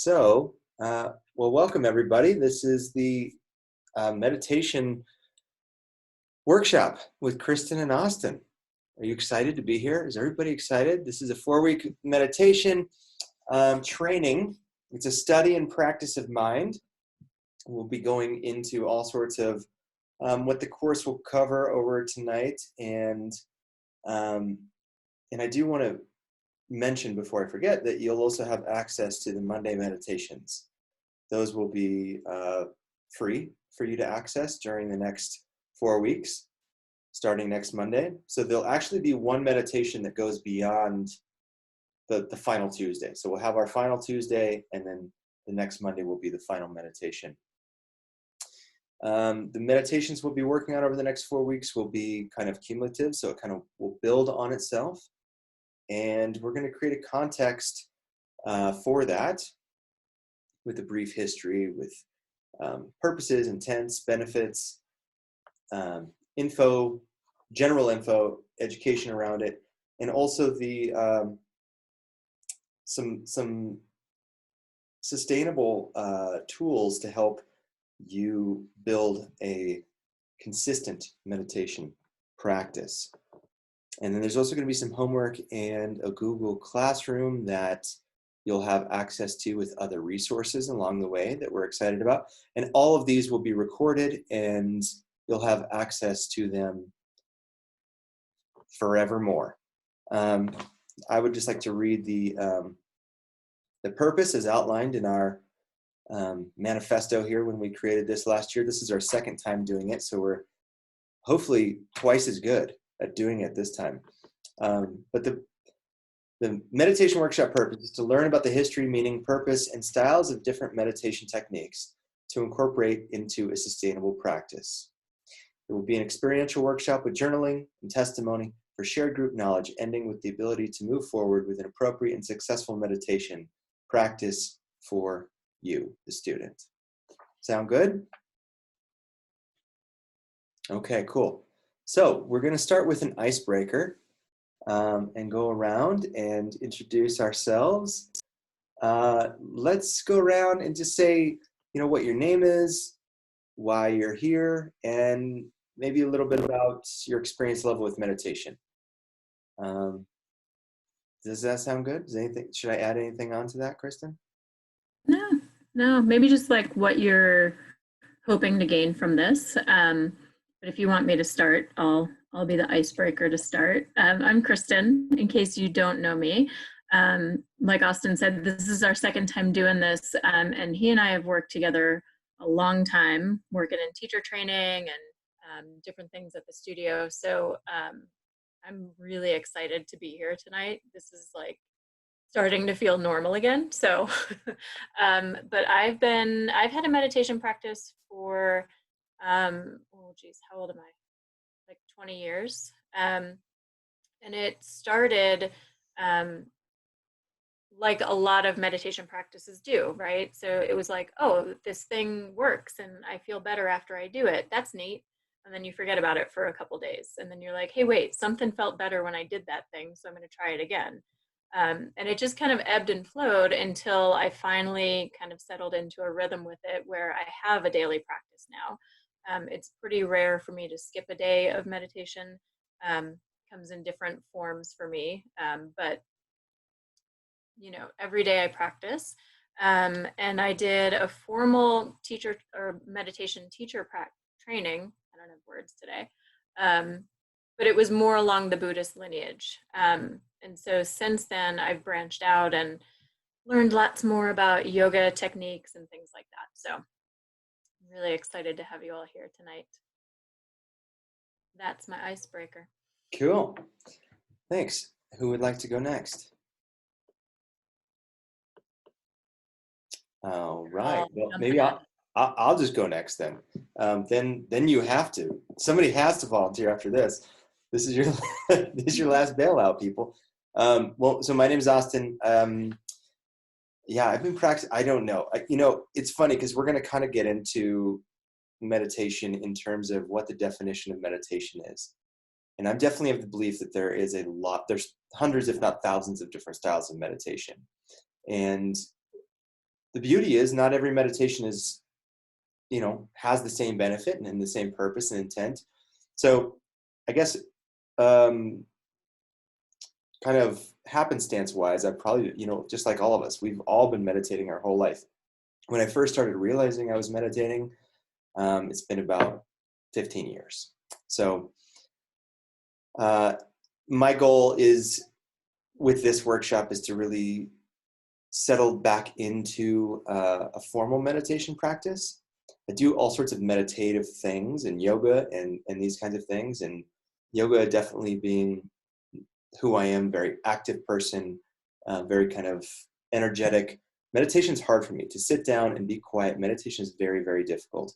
Well, welcome everybody. This is the meditation workshop with Kristen and Austin. Are you excited to be here? Is everybody excited? This is a 4-week meditation training. It's a study and practice of mind. We'll be going into all sorts of what the course will cover over tonight, and I do want to mention before I forget that you'll also have access to the Monday meditations. Those will be free for you to access during the next 4 weeks, starting next Monday. So there'll actually be one meditation that goes beyond the final Tuesday. So we'll have our final Tuesday, and then the next Monday will be the final meditation. The meditations we'll be working on over the next 4 weeks will be kind of cumulative, so it kind of will build on itself. And we're going to create a context for that with a brief history, with purposes, intents, benefits, info, general info, education around it, and also the some sustainable tools to help you build a consistent meditation practice. And then there's also going to be some homework and a Google Classroom that you'll have access to with other resources along the way that we're excited about. And all of these will be recorded, and you'll have access to them forevermore. I would just like to read the purpose as outlined in our manifesto here when we created this last year. This is our second time doing it, so we're hopefully twice as good at doing it this time. But the meditation workshop purpose is to learn about the history, meaning, purpose, and styles of different meditation techniques to incorporate into a sustainable practice. It will be an experiential workshop with journaling and testimony for shared group knowledge, ending with the ability to move forward with an appropriate and successful meditation practice for you, the student. Sound good? Okay, cool. So we're going to start with an icebreaker and go around and introduce ourselves. Let's go around and just say, what your name is, why you're here, and maybe a little bit about your experience level with meditation. Does that sound good? Should I add anything on to that, Kristen? No, maybe just like what you're hoping to gain from this. But if you want me to start, I'll be the icebreaker to start. I'm Kristen, in case you don't know me. Like Austin said, this is our second time doing this, and he and I have worked together a long time, working in teacher training and different things at the studio. So I'm really excited to be here tonight. This is like starting to feel normal again. So, but I've had a meditation practice for, how old am I? Like 20 years. And it started like a lot of meditation practices do, right? So it was like, oh, this thing works and I feel better after I do it. That's neat. And then you forget about it for a couple days. And then you're like, hey, wait, something felt better when I did that thing, so I'm going to try it again. And it just kind of ebbed and flowed until I finally kind of settled into a rhythm with it where I have a daily practice now. It's pretty rare for me to skip a day of meditation. Comes in different forms for me, but every day I practice. And I did a formal teacher or meditation teacher training. I don't have words today, but it was more along the Buddhist lineage. And so since then, I've branched out and learned lots more about yoga techniques and things like that. So I'm really excited to have you all here tonight. That's my icebreaker. Cool. Thanks. Who would like to go next? All right. Well, maybe I'll just go next then. Then you have to. Somebody has to volunteer after this. This is your last bailout, people. Well, so my name is Austin. I've been practicing. I don't know. It's funny because we're going to kind of get into meditation in terms of what the definition of meditation is. And I'm definitely of the belief that there's hundreds, if not thousands, of different styles of meditation. And the beauty is not every meditation is, has the same benefit and the same purpose and intent. So I guess, kind of happenstance wise, I probably, just like all of us, we've all been meditating our whole life. When I first started realizing I was meditating, it's been about 15 years. So my goal is with this workshop is to really settle back into a formal meditation practice. I do all sorts of meditative things and yoga and these kinds of things. And yoga definitely being who I am, very active person, very kind of energetic. Meditation is hard for me. To sit down and be quiet, meditation is very, very difficult.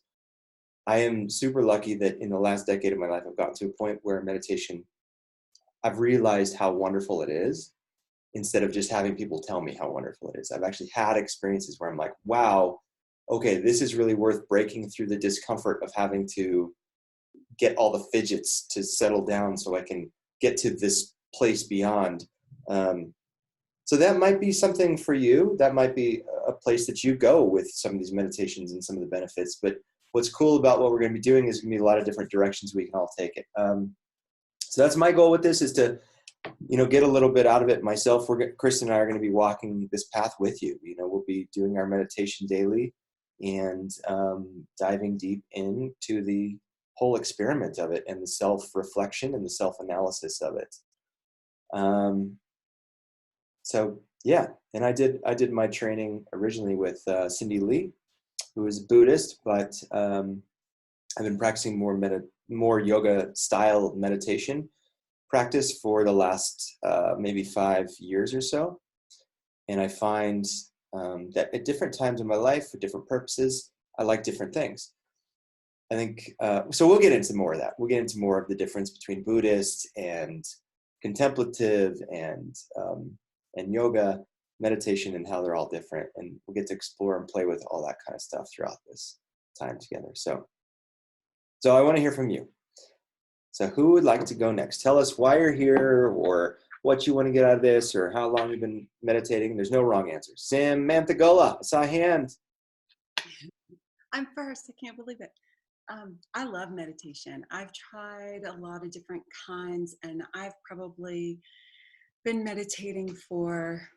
I am super lucky that in the last decade of my life, I've gotten to a point where meditation, I've realized how wonderful it is instead of just having people tell me how wonderful it is. I've actually had experiences where I'm like, wow, okay, this is really worth breaking through the discomfort of having to get all the fidgets to settle down so I can get to this place beyond. So that might be something for you. That might be a place that you go with some of these meditations and some of the benefits. But what's cool about what we're going to be doing is going to be a lot of different directions we can all take it. So that's my goal with this, is to, get a little bit out of it myself. Kristen and I are going to be walking this path with you. We'll be doing our meditation daily and diving deep into the whole experiment of it and the self-reflection and the self-analysis of it. So yeah, and I did my training originally with Cindy Lee, who is a Buddhist, but I've been practicing more yoga style meditation practice for the last maybe 5 years or so. And I find that at different times in my life, for different purposes, I like different things. I think, so we'll get into more of that. We'll get into more of the difference between Buddhist and contemplative and yoga, meditation, and how they're all different. And we'll get to explore and play with all that kind of stuff throughout this time together. So I want to hear from you. So who would like to go next? Tell us why you're here, or what you want to get out of this, or how long you've been meditating. There's no wrong answer. Samantha Gullah, I saw a hand. I'm first. I can't believe it. I love meditation. I've tried a lot of different kinds, and I've probably been meditating for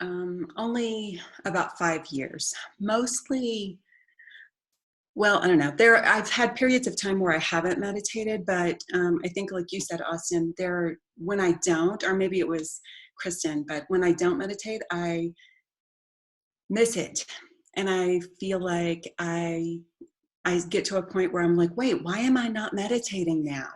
only about 5 years. Mostly, well, I don't know. I've had periods of time where I haven't meditated, but I think, like you said, Austin, when I don't, or maybe it was Kristen, but when I don't meditate, I miss it, and I feel like I get to a point where I'm like, wait, why am I not meditating now?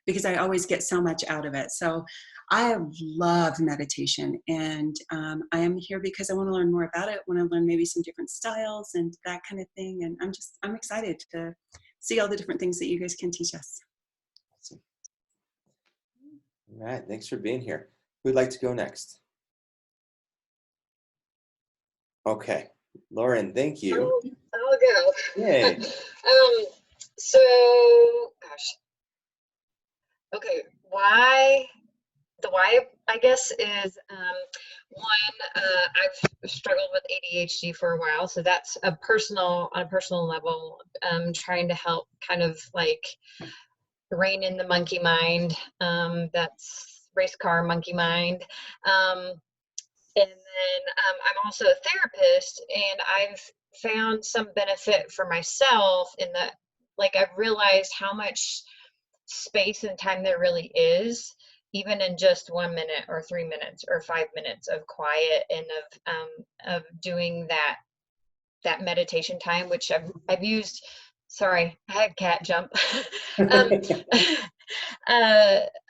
Because I always get so much out of it. So I love meditation, and I am here because I want to learn more about it. I want to learn maybe some different styles and that kind of thing. And I'm excited to see all the different things that you guys can teach us. Awesome. All right, thanks for being here. Who'd like to go next? Okay, Lauren, thank you. I'll go. Yay. So, gosh. Okay, the why, I guess, is one, I've struggled with ADHD for a while, so that's on a personal level, trying to help kind of like rein in the monkey mind. That's race car monkey mind. And then I'm also a therapist, and I've found some benefit for myself in that, like, I've realized how much space and time there really is, even in just 1 minute or 3 minutes or 5 minutes of quiet, and of doing that meditation time, which I've used. Sorry, I had cat jump.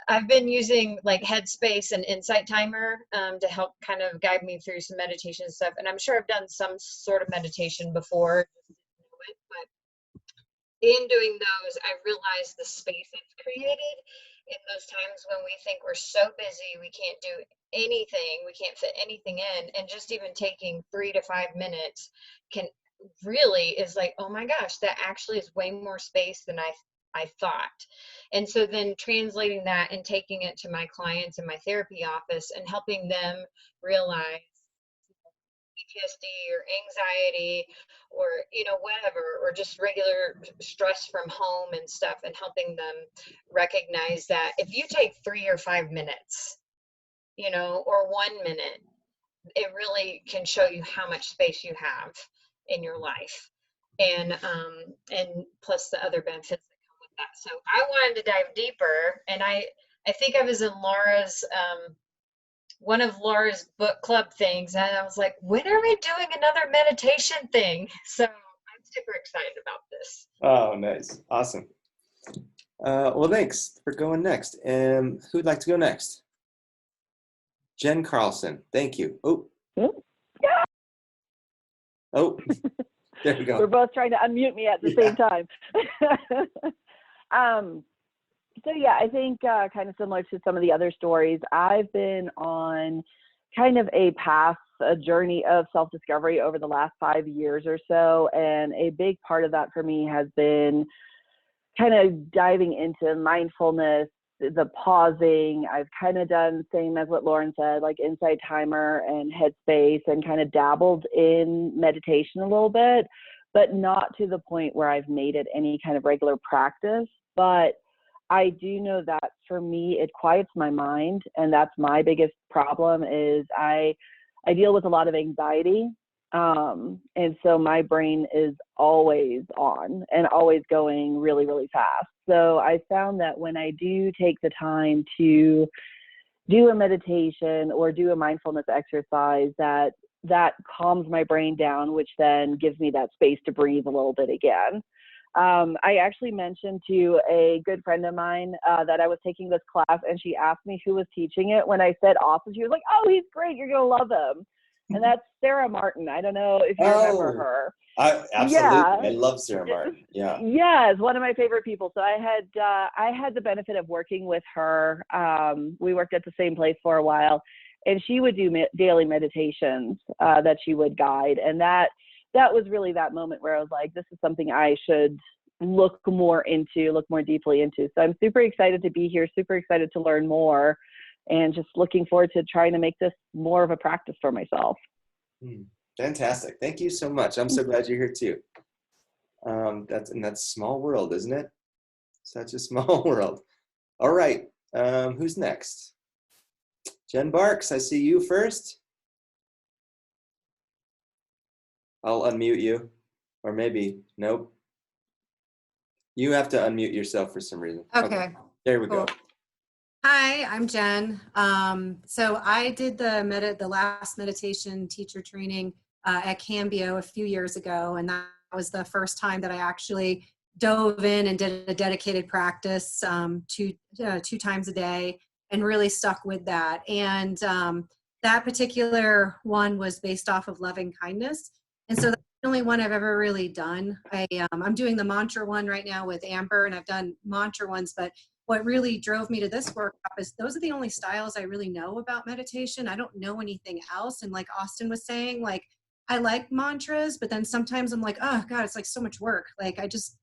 I've been using like Headspace and Insight Timer to help kind of guide me through some meditation stuff. And I'm sure I've done some sort of meditation before, but in doing those, I realized the space it's created in those times when we think we're so busy, we can't do anything, we can't fit anything in. And just even taking 3 to 5 minutes really is like, oh my gosh, that actually is way more space than I thought. And so then translating that and taking it to my clients in my therapy office and helping them realize we PTSD or anxiety or, you know, whatever, or just regular stress from home and stuff, and helping them recognize that if you take 3 or 5 minutes, you know, or 1 minute, it really can show you how much space you have in your life. And plus the other benefits that come with that. So I wanted to dive deeper, and I think I was in Laura's, one of Laura's book club things, and I was like, when are we doing another meditation thing? So I'm super excited about this. Oh, nice. Awesome. Well, thanks for going next. Who'd like to go next? Jen Carlson. Thank you. Oh. Oh, there we go. We're both trying to unmute me at the same time. So yeah, I think kind of similar to some of the other stories, I've been on kind of a path, a journey of self-discovery over the last 5 years or so. And a big part of that for me has been kind of diving into mindfulness, the pausing. I've kind of done same as what Lauren said, like Insight Timer and Headspace, and kind of dabbled in meditation a little bit, but not to the point where I've made it any kind of regular practice. But I do know that for me, it quiets my mind, and that's my biggest problem. Is I deal with a lot of anxiety, and so my brain is always on and always going really, really fast. So I found that when I do take the time to do a meditation or do a mindfulness exercise, that calms my brain down, which then gives me that space to breathe a little bit again. I actually mentioned to a good friend of mine that I was taking this class, and she asked me who was teaching it. When I said Austin, she was like, "Oh, he's great. You're going to love him." And that's Sarah Martin. I don't know if you remember her. Absolutely. Yeah. I love Sarah Martin. Yeah. Yes, one of my favorite people. So I had the benefit of working with her. We worked at the same place for a while, and she would do daily meditations that she would guide. And that was really that moment where I was like, this is something I should look more deeply into. So I'm super excited to be here, super excited to learn more, and just looking forward to trying to make this more of a practice for myself. Fantastic. Thank you so much. I'm so glad you're here too. That's small world, isn't it? Such a small world. All right. Who's next? Jen Barks, I see you first. I'll unmute you, or maybe, nope. You have to unmute yourself for some reason. Okay. There we Cool. go. Hi, I'm Jen. So I did the last meditation teacher training at Cambio a few years ago, and that was the first time that I actually dove in and did a dedicated practice two times a day, and really stuck with that. And that particular one was based off of loving kindness, and so that's the only one I've ever really done. I'm doing the mantra one right now with Amber, and I've done mantra ones, but what really drove me to this workshop is those are the only styles I really know about meditation. I don't know anything else. And like Austin was saying, like, I like mantras, but then sometimes I'm like, oh God, it's like so much work. Like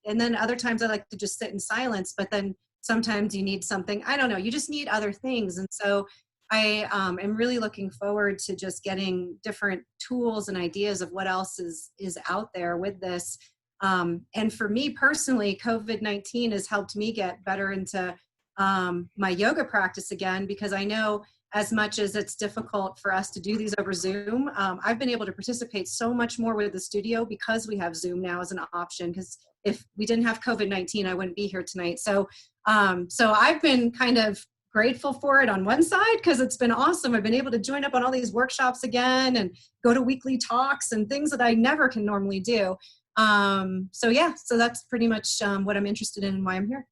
and then other times I like to just sit in silence, but then sometimes you need something, I don't know, you just need other things. And so I am really looking forward to just getting different tools and ideas of what else is out there with this. And for me personally, COVID-19 has helped me get better into my yoga practice again, because I know as much as it's difficult for us to do these over Zoom, I've been able to participate so much more with the studio because we have Zoom now as an option, because if we didn't have COVID-19, I wouldn't be here tonight. So I've been kind of grateful for it on one side, because it's been awesome. I've been able to join up on all these workshops again and go to weekly talks and things that I never can normally do. So that's pretty much what I'm interested in and why I'm here.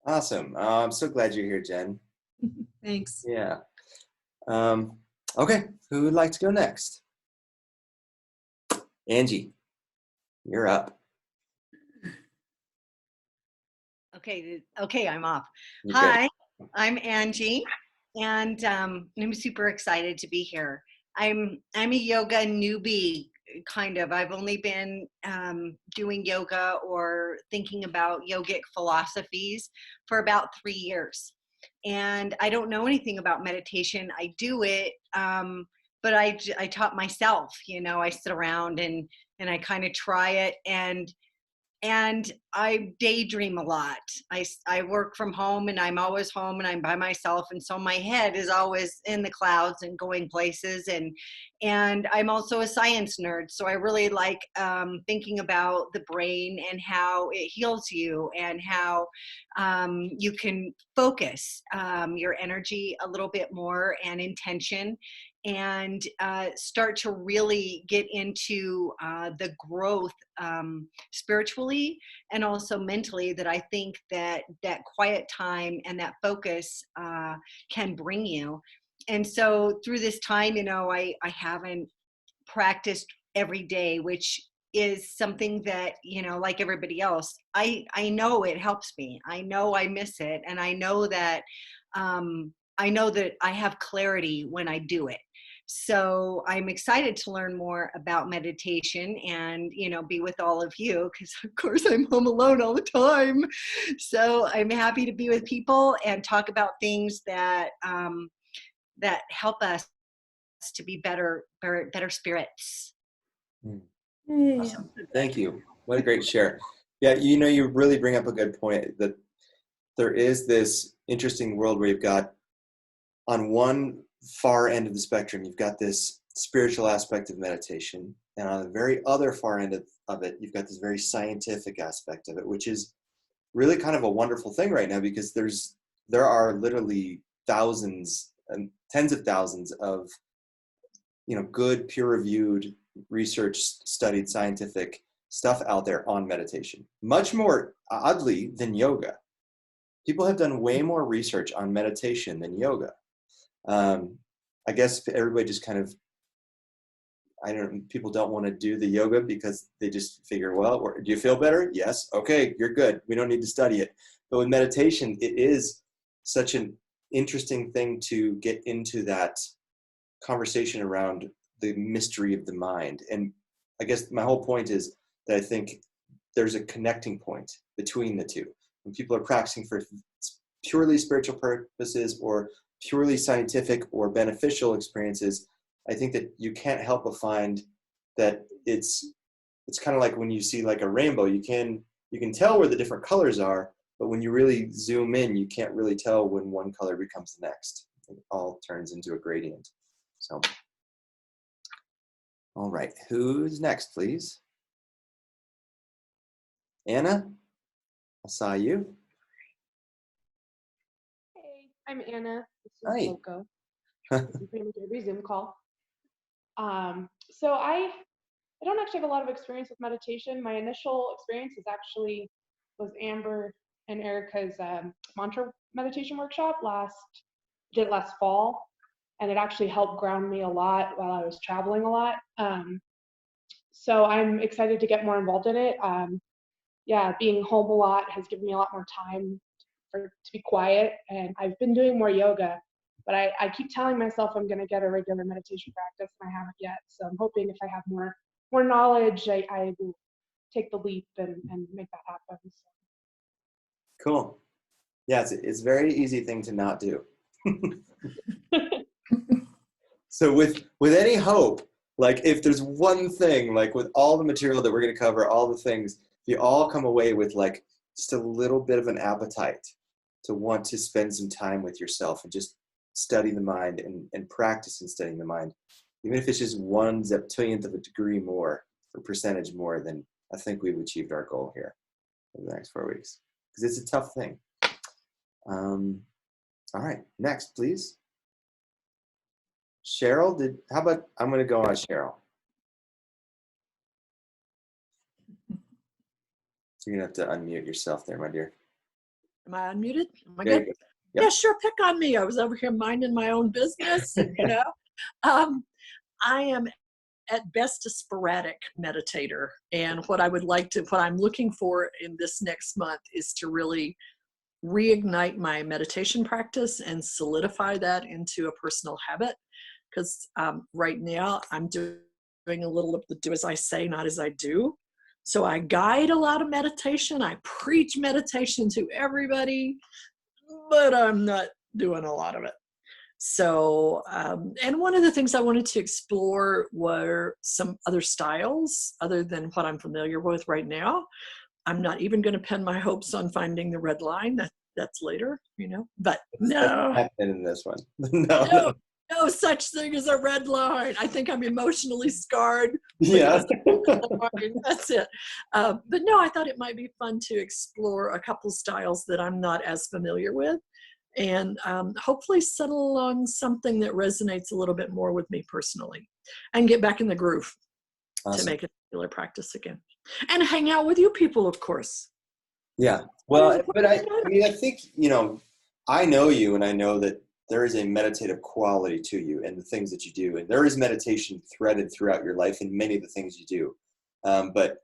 Awesome. I'm so glad you're here, Jen. Thanks. Yeah. Okay. Who would like to go next? Angie, you're up. Okay, I'm off. You're Hi, good. I'm Angie, and I'm super excited to be here. I'm a yoga newbie, kind of. I've only been doing yoga or thinking about yogic philosophies for about 3 years. And I don't know anything about meditation. I do it but I taught myself, you know, I sit around and I kind of try it, and I daydream a lot. I work from home, and I'm always home, and I'm by myself, and so my head is always in the clouds and going places. And I'm also a science nerd, so I really like thinking about the brain and how it heals you, and how you can focus your energy a little bit more and intention, and start to really get into the growth spiritually and also mentally, that I think that quiet time and that focus can bring you. And so through this time, you know, I haven't practiced every day, which is something that, you know, like everybody else, I know it helps me. I know I miss it. And I know that I have clarity when I do it. So I'm excited to learn more about meditation and, you know, be with all of you, because of course I'm home alone all the time. So I'm happy to be with people and talk about things that that help us to be better spirits. Awesome. Thank you. What a great share. Yeah, you know, you really bring up a good point, that there is this interesting world where you've got, on one far end of the spectrum, you've got this spiritual aspect of meditation, and on the very other far end of it, you've got this very scientific aspect of it, which is really kind of a wonderful thing right now, because there are literally thousands and tens of thousands of, you know, good peer-reviewed, research studied scientific stuff out there on meditation, much more oddly than yoga. People have done way more research on meditation than yoga. I guess everybody just kind of, people don't want to do the yoga because they just figure, well, do you feel better? Yes. Okay, you're good. We don't need to study it. But with meditation, it is such an interesting thing to get into that conversation around the mystery of the mind. And I guess my whole point is that I think there's a connecting point between the two. When people are practicing for purely spiritual purposes or purely scientific or beneficial experiences, I think that you can't help but find that it's kind of like when you see like a rainbow, you can tell where the different colors are, but when you really zoom in, you can't really tell when one color becomes the next. It all turns into a gradient. So, all right, who's next, please? Anna, I saw you. Hey, I'm Anna. This is Hi. Loco. This is every Zoom call. So I don't actually have a lot of experience with meditation. My initial experience was Amber and Erica's mantra meditation workshop last fall, and it actually helped ground me a lot while I was traveling a lot. So I'm excited to get more involved in it. Yeah, being home a lot has given me a lot more time to be quiet, and I've been doing more yoga, but I keep telling myself I'm going to get a regular meditation practice, and I haven't yet. So I'm hoping if I have more knowledge, I will take the leap and make that happen. So. Cool. Yeah, it's a very easy thing to not do. So with any hope, like if there's one thing, like with all the material that we're going to cover, all the things, if you all come away with like just a little bit of an appetite to want to spend some time with yourself and just study the mind and practice in studying the mind, even if it's just 1/1000th of a degree more or percentage more, then I think we've achieved our goal here for the next 4 weeks, because it's a tough thing. All right, next, please. Cheryl, how about, I'm going to go on Cheryl. So you're going to have to unmute yourself there, my dear. Am I unmuted? Am I There good? you go. Yep. Yeah, sure. Pick on me. I was over here minding my own business. You know, I am at best a sporadic meditator, and what I'm looking for in this next month is to really reignite my meditation practice and solidify that into a personal habit. Because right now I'm doing a little of the do as I say, not as I do. So I guide a lot of meditation. I preach meditation to everybody, but I'm not doing a lot of it. So, and one of the things I wanted to explore were some other styles other than what I'm familiar with right now. I'm not even going to pin my hopes on finding the red line. That's later, but no, Happened in this one. No, no, no such thing as a red line. I think I'm emotionally scarred. yeah. That's it. But no, I thought it might be fun to explore a couple styles that I'm not as familiar with, and hopefully settle on something that resonates a little bit more with me personally, and get back in the groove Awesome. to make it a regular practice again, and hang out with you people, of course. Yeah. Well, but I mean, I think, I know you, and I know that there is a meditative quality to you and the things that you do. And there is meditation threaded throughout your life in many of the things you do. But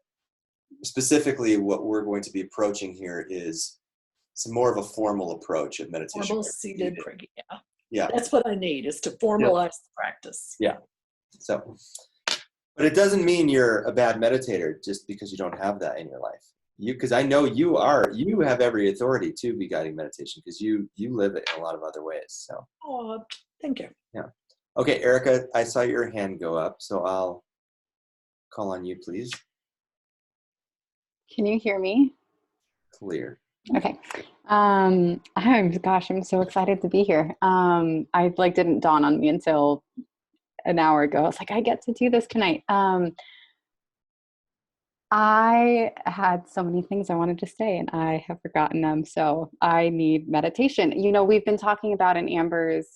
specifically what we're going to be approaching here is some more of a formal approach of meditation. Formal seated prayer. Yeah. That's what I need, is to formalize the practice. Yeah. So, but it doesn't mean you're a bad meditator just because you don't have that in your life. Because I know you have every authority to be guiding meditation because you live it in a lot of other ways. So. Oh, thank you. Yeah. Okay, Erica, I saw your hand go up, so I'll call on you, please. Can you hear me? Clear. Okay. I'm so excited to be here. I didn't dawn on me until an hour ago. I was like, I get to do this tonight. I had so many things I wanted to say and I have forgotten them. So I need meditation. We've been talking about in Amber's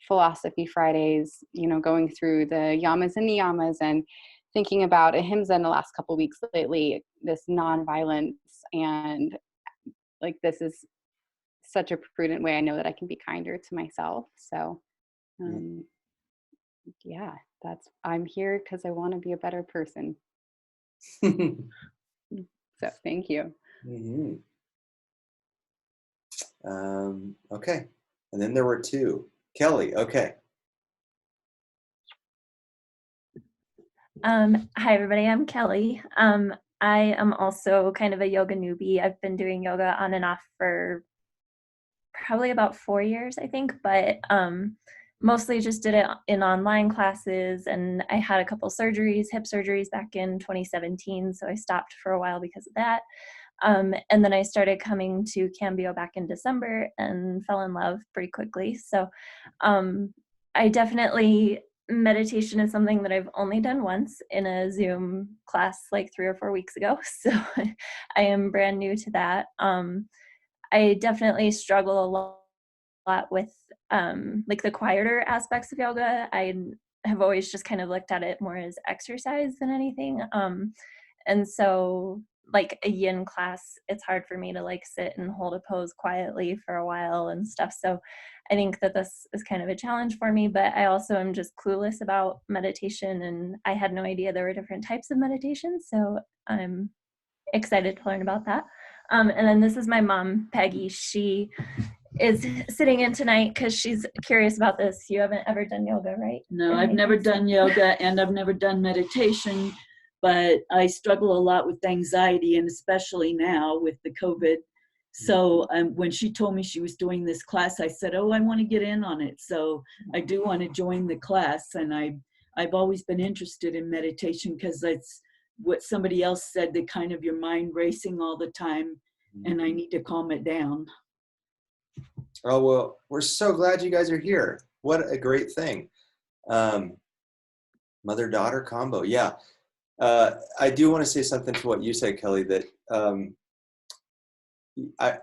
Philosophy Fridays, going through the yamas and niyamas and thinking about ahimsa in the last couple of weeks lately, this nonviolence, and this is such a prudent way I know that I can be kinder to myself. So yeah, I'm here because I want to be a better person. So thank you. Mm-hmm. Okay. And then there were two. Kelly, okay. Hi everybody, I'm Kelly. I am also kind of a yoga newbie. I've been doing yoga on and off for probably about 4 years, I think, but mostly just did it in online classes, and I had a couple surgeries, hip surgeries back in 2017, so I stopped for a while because of that. And then I started coming to Cambio back in December and fell in love pretty quickly. So I definitely, meditation is something that I've only done once in a Zoom class like 3 or 4 weeks ago. So I am brand new to that. I definitely struggle a lot with the quieter aspects of yoga. I have always just kind of looked at it more as exercise than anything. And so like a yin class, it's hard for me to sit and hold a pose quietly for a while and stuff. So I think that this is kind of a challenge for me, but I also am just clueless about meditation, and I had no idea there were different types of meditation. So I'm excited to learn about that. And then this is my mom, Peggy. She is sitting in tonight because she's curious about this. You haven't ever done yoga, right? No, I've never done yoga and I've never done meditation, but I struggle a lot with anxiety, and especially now with the COVID. So when she told me she was doing this class, I said, oh, I want to get in on it. So I do want to join the class. And I've always been interested in meditation because that's what somebody else said, that kind of your mind racing all the time, and I need to calm it down. Oh, well, we're so glad you guys are here. What a great thing. Mother-daughter combo. Yeah. I do want to say something to what you said, Kelly, that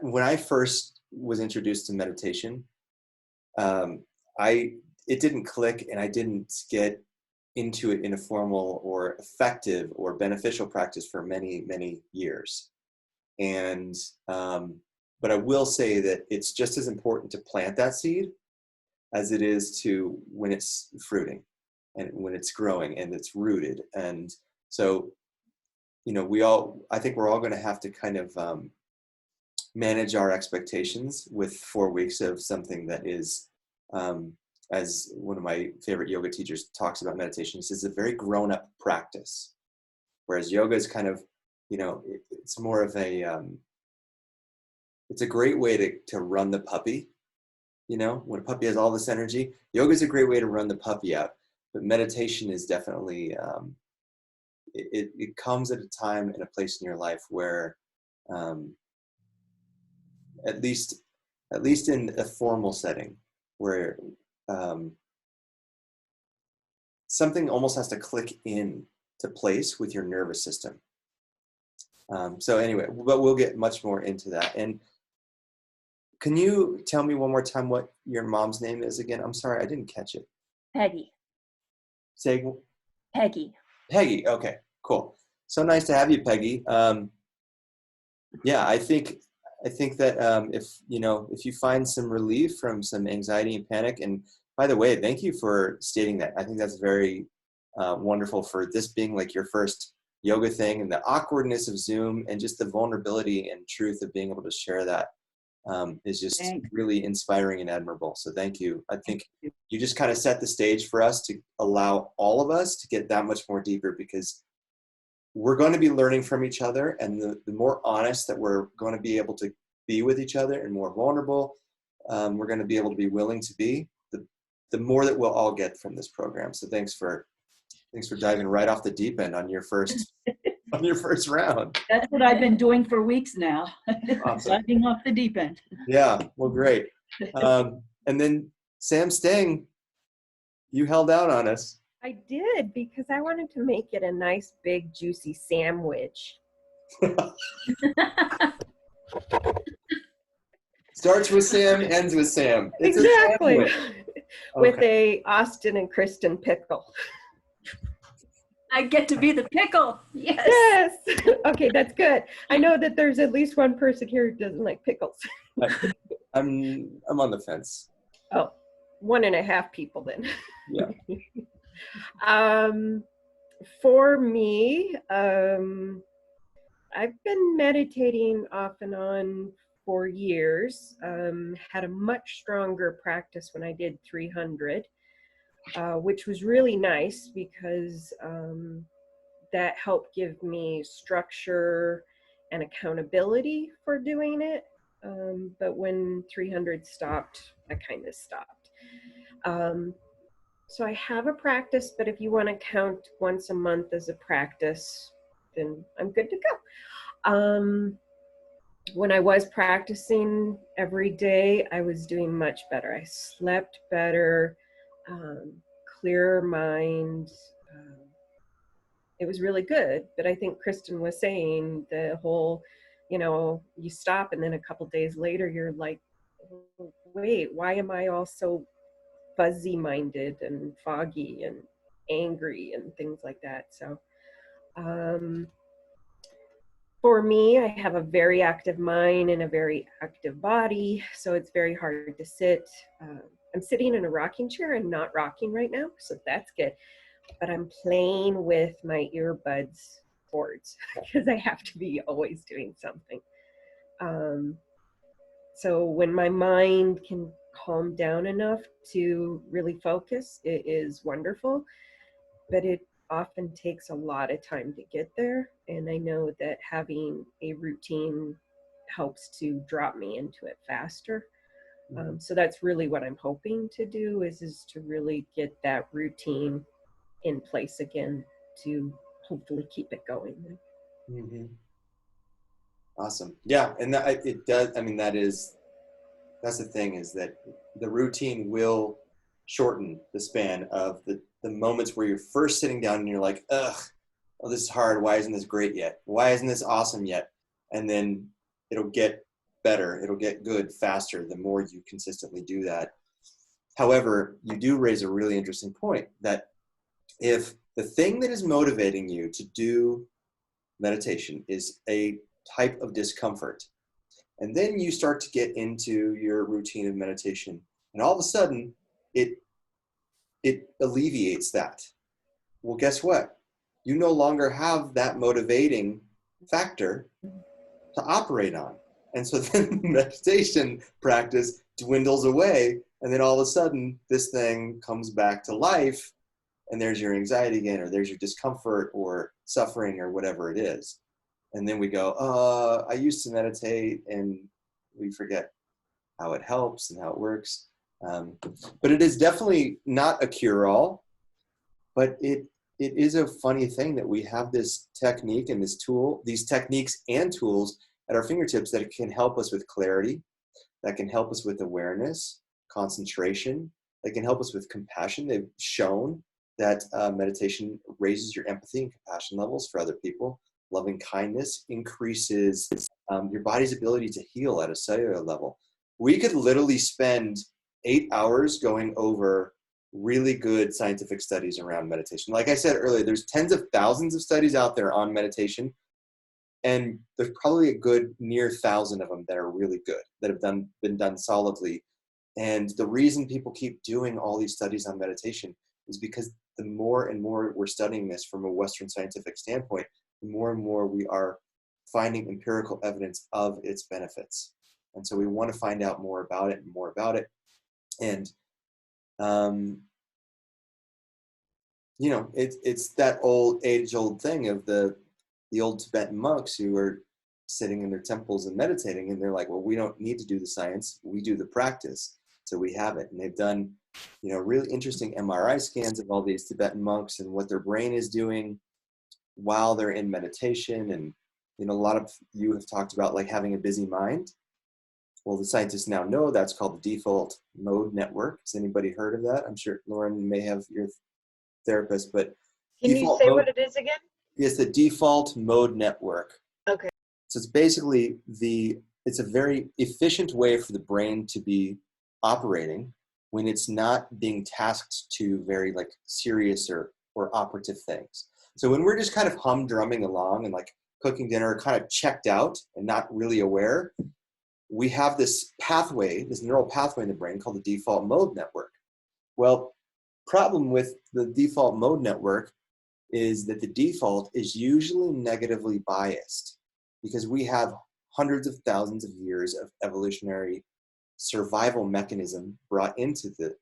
when I first was introduced to meditation, it didn't click, and I didn't get into it in a formal or effective or beneficial practice for many, many years. And but I will say that it's just as important to plant that seed as it is to when it's fruiting and when it's growing and it's rooted. And so, I think we're all going to have to kind of manage our expectations with 4 weeks of something that is, as one of my favorite yoga teachers talks about meditation, is a very grown-up practice. Whereas yoga is kind of, it's more of a, it's a great way to run the puppy when a puppy has all this energy, yoga is a great way to run the puppy out. But meditation is definitely, it comes at a time and a place in your life where, at least in a formal setting, where something almost has to click in to place with your nervous system. So anyway, but we'll get much more into that. And can you tell me one more time what your mom's name is again? I'm sorry, I didn't catch it. Peggy. Say Peggy. Peggy. Okay, cool. So nice to have you, Peggy. Yeah, I think that if you find some relief from some anxiety and panic, and by the way, thank you for stating that. I think that's very wonderful for this being like your first yoga thing, and the awkwardness of Zoom and just the vulnerability and truth of being able to share that is just really inspiring and admirable. So thank you. I think you just kind of set the stage for us to allow all of us to get that much more deeper, because we're going to be learning from each other, and the more honest that we're going to be able to be with each other and more vulnerable we're going to be able to be willing to be, the more that we'll all get from this program. So thanks for diving right off the deep end on your first round. That's what I've been doing for weeks now. Awesome. Diving off the deep end. Yeah, well, great. And then Sam Stang, you held out on us. I did, because I wanted to make it a nice, big, juicy sandwich. Starts with Sam, ends with Sam. It's exactly. With okay. a Austin and Kristen pickle. I get to be the pickle. Yes. Yes. Okay, that's good. I know that there's at least one person here who doesn't like pickles. I'm on the fence. Oh, 1.5 people then. Yeah. For me, I've been meditating off and on for years. Had a much stronger practice when I did 300, which was really nice because that helped give me structure and accountability for doing it. But when 300 stopped, I kind of stopped. So I have a practice, but if you want to count once a month as a practice, then I'm good to go. When I was practicing every day, I was doing much better. I slept better, clearer mind. It was really good. But I think Kristen was saying the whole, you stop and then a couple days later, you're like, wait, why am I all so fuzzy-minded and foggy and angry and things like that? So for me, I have a very active mind and a very active body, so it's very hard to sit. I'm sitting in a rocking chair and not rocking right now, so that's good. But I'm playing with my earbuds cords because I have to be always doing something. So when my mind can calm down enough to really focus, it is wonderful, but it often takes a lot of time to get there. And I know that having a routine helps to drop me into it faster. So that's really what I'm hoping to do is to really get that routine in place again to hopefully keep it going. Mm-hmm. Awesome. Yeah, and it does. I mean, that's the thing, is that the routine will shorten the span of the moments where you're first sitting down and you're like, ugh, oh, this is hard. Why isn't this great yet? Why isn't this awesome yet? And then it'll get better. It'll get good faster the more you consistently do that. However, you do raise a really interesting point that if the thing that is motivating you to do meditation is a type of discomfort, and then you start to get into your routine of meditation, and all of a sudden it alleviates that. Well, guess what? You no longer have that motivating factor to operate on. And so then meditation practice dwindles away, and then all of a sudden this thing comes back to life, and there's your anxiety again, or there's your discomfort or suffering or whatever it is. And then we go, I used to meditate, and we forget how it helps and how it works. But it is definitely not a cure-all, but it is a funny thing that we have this technique and this tool, these techniques and tools at our fingertips that can help us with clarity, that can help us with awareness, concentration, that can help us with compassion. They've shown that meditation raises your empathy and compassion levels for other people. Loving kindness increases your body's ability to heal at a cellular level. We could literally spend 8 hours going over really good scientific studies around meditation. Like I said earlier, there's tens of thousands of studies out there on meditation, and there's probably a good near 1,000 of them that are really good, that have been done solidly. And the reason people keep doing all these studies on meditation is because the more and more we're studying this from a Western scientific standpoint, the more and more we are finding empirical evidence of its benefits. And so we want to find out more about it and more about it. And, you know, it's that age-old thing of the old Tibetan monks who are sitting in their temples and meditating, and they're like, well, we don't need to do the science, we do the practice. So we have it. And they've done, you know, really interesting MRI scans of all these Tibetan monks and what their brain is doing while they're in meditation. And, you know, a lot of you have talked about like having a busy mind. Well, the scientists now know that's called the default mode network. Has anybody heard of that? I'm sure Lauren may have, your therapist, but Can you say what it is again? It's the default mode network. Okay. So it's basically it's a very efficient way for the brain to be operating when it's not being tasked to very like serious or operative things. So when we're just kind of humdrumming along and like cooking dinner, kind of checked out and not really aware, we have this pathway, this neural pathway in the brain called the default mode network. Well, problem with the default mode network is that the default is usually negatively biased because we have hundreds of thousands of years of evolutionary survival mechanism brought into the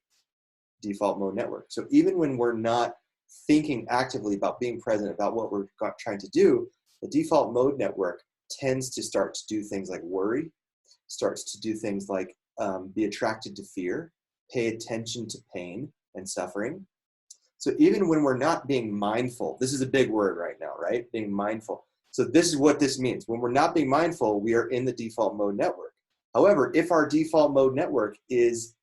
default mode network. So even when we're not thinking actively about being present, about what we're trying to do, the default mode network tends to start to do things like worry, starts to do things like be attracted to fear, pay attention to pain and suffering. So even when we're not being mindful, this is a big word right now, right? Being mindful. So this is what this means. When we're not being mindful, we are in the default mode network. However, if our default mode network is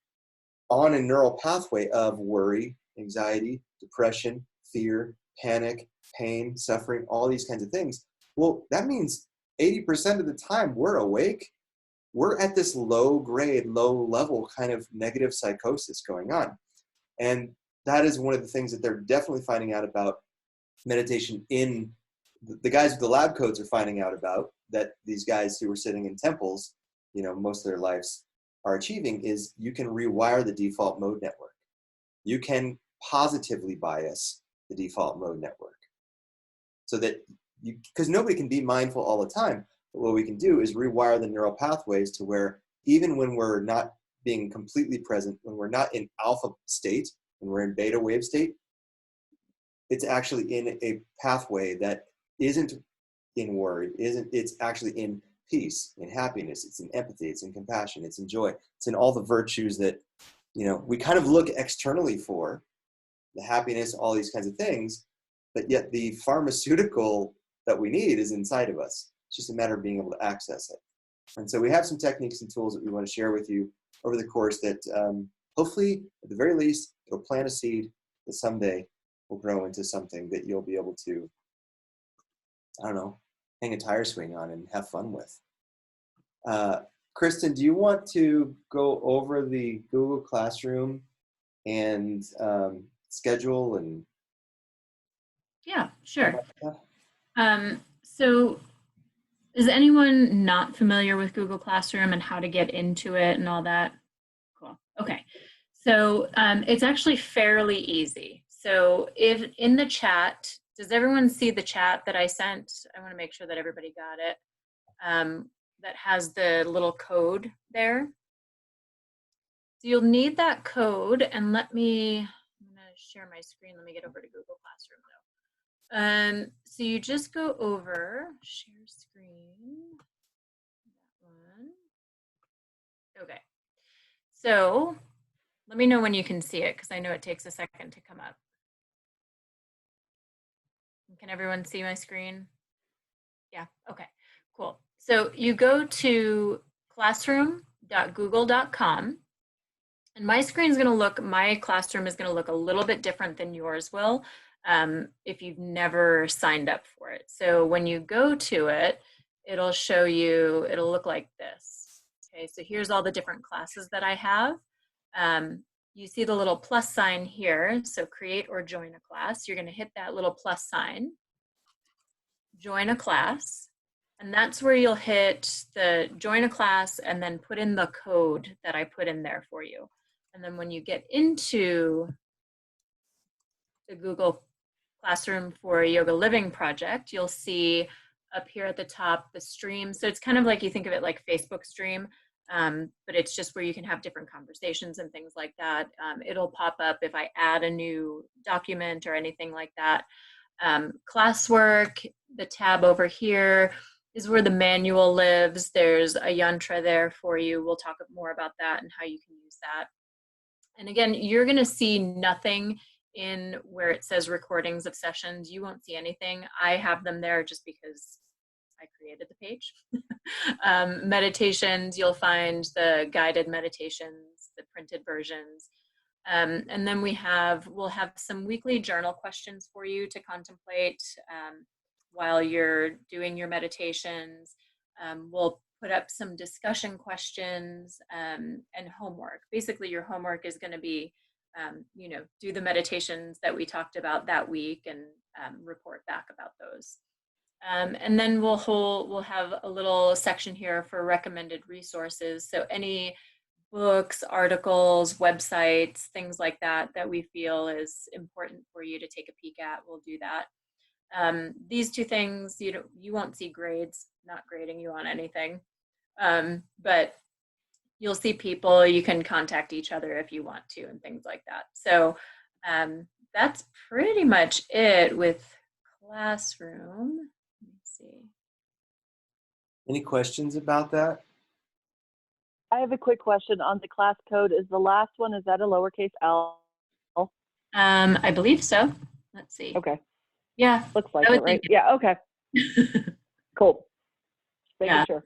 on a neural pathway of worry, anxiety, depression, fear, panic, pain, suffering, all these kinds of things, well, that means 80% of the time we're awake. We're at this low grade, low level kind of negative psychosis going on. And that is one of the things that they're definitely finding out about meditation. In the guys with the lab coats are finding out about, that these guys who are sitting in temples, you know, most of their lives are achieving, is you can rewire the default mode network. You can positively bias the default mode network so that because nobody can be mindful all the time, but what we can do is rewire the neural pathways to where even when we're not being completely present, when we're not in alpha state, when we're in beta wave state, it's actually in a pathway that isn't in worry, it's actually in peace, in happiness, it's in empathy, it's in compassion, it's in joy, it's in all the virtues that, you know, we kind of look externally for, the happiness, all these kinds of things, but yet the pharmaceutical that we need is inside of us. It's just a matter of being able to access it. And so we have some techniques and tools that we want to share with you over the course that hopefully, at the very least, it'll plant a seed that someday will grow into something that you'll be able to, I don't know, hang a tire swing on and have fun with. Kristen, do you want to go over the Google Classroom and schedule and? Yeah, sure. So is anyone not familiar with Google Classroom and how to get into it and all that? Cool. Okay. So it's actually fairly easy. So if in the chat, does everyone see the chat that I sent? I want to make sure that everybody got it. That has the little code there. So you'll need that code, and I'm gonna share my screen. Let me get over to Google Classroom though. So you just go over, share screen, that one. Okay. So Let me know when you can see it, because I know it takes a second to come up. Can everyone see my screen? Yeah, okay, cool. So you go to classroom.google.com, and my screen is going to look, my classroom is going to look a little bit different than yours will if you've never signed up for it. So when you go to it, it'll show you, it'll look like this. Okay, so here's all the different classes that I have. You see the little plus sign here, so create or join a class. You're going to hit that little plus sign, join a class, and that's where you'll hit the join a class and then put in the code that I put in there for you. And then when you get into the Google Classroom for Yoga Living project, you'll see up here at the top the stream. So it's kind of like, you think of it like Facebook stream, but it's just where you can have different conversations and things like that. It'll pop up if I add a new document or anything like that. Classwork, the tab over here is where the manual lives. There's a yantra there for you. We'll talk more about that and how you can use that. And again, you're going to see nothing in where it says recordings of sessions. You won't see anything. I have them there just because I created the page. Meditations, you'll find the guided meditations, the printed versions. And then we'll have some weekly journal questions for you to contemplate while you're doing your meditations. We'll put up some discussion questions and homework. Basically, your homework is going to be, do the meditations that we talked about that week and report back about those. And then we'll have a little section here for recommended resources. So any books, articles, websites, things like that that we feel is important for you to take a peek at, we'll do that. These two things, you won't see grades, not grading you on anything, but you'll see people, you can contact each other if you want to and things like that. So that's pretty much it with Classroom. Let me see. Any questions about that? I have a quick question on the class code. Is the last one, is that a lowercase L? I believe so. Let's see. Okay. Yeah. Looks like it, right? Yeah, okay. Cool. Making sure.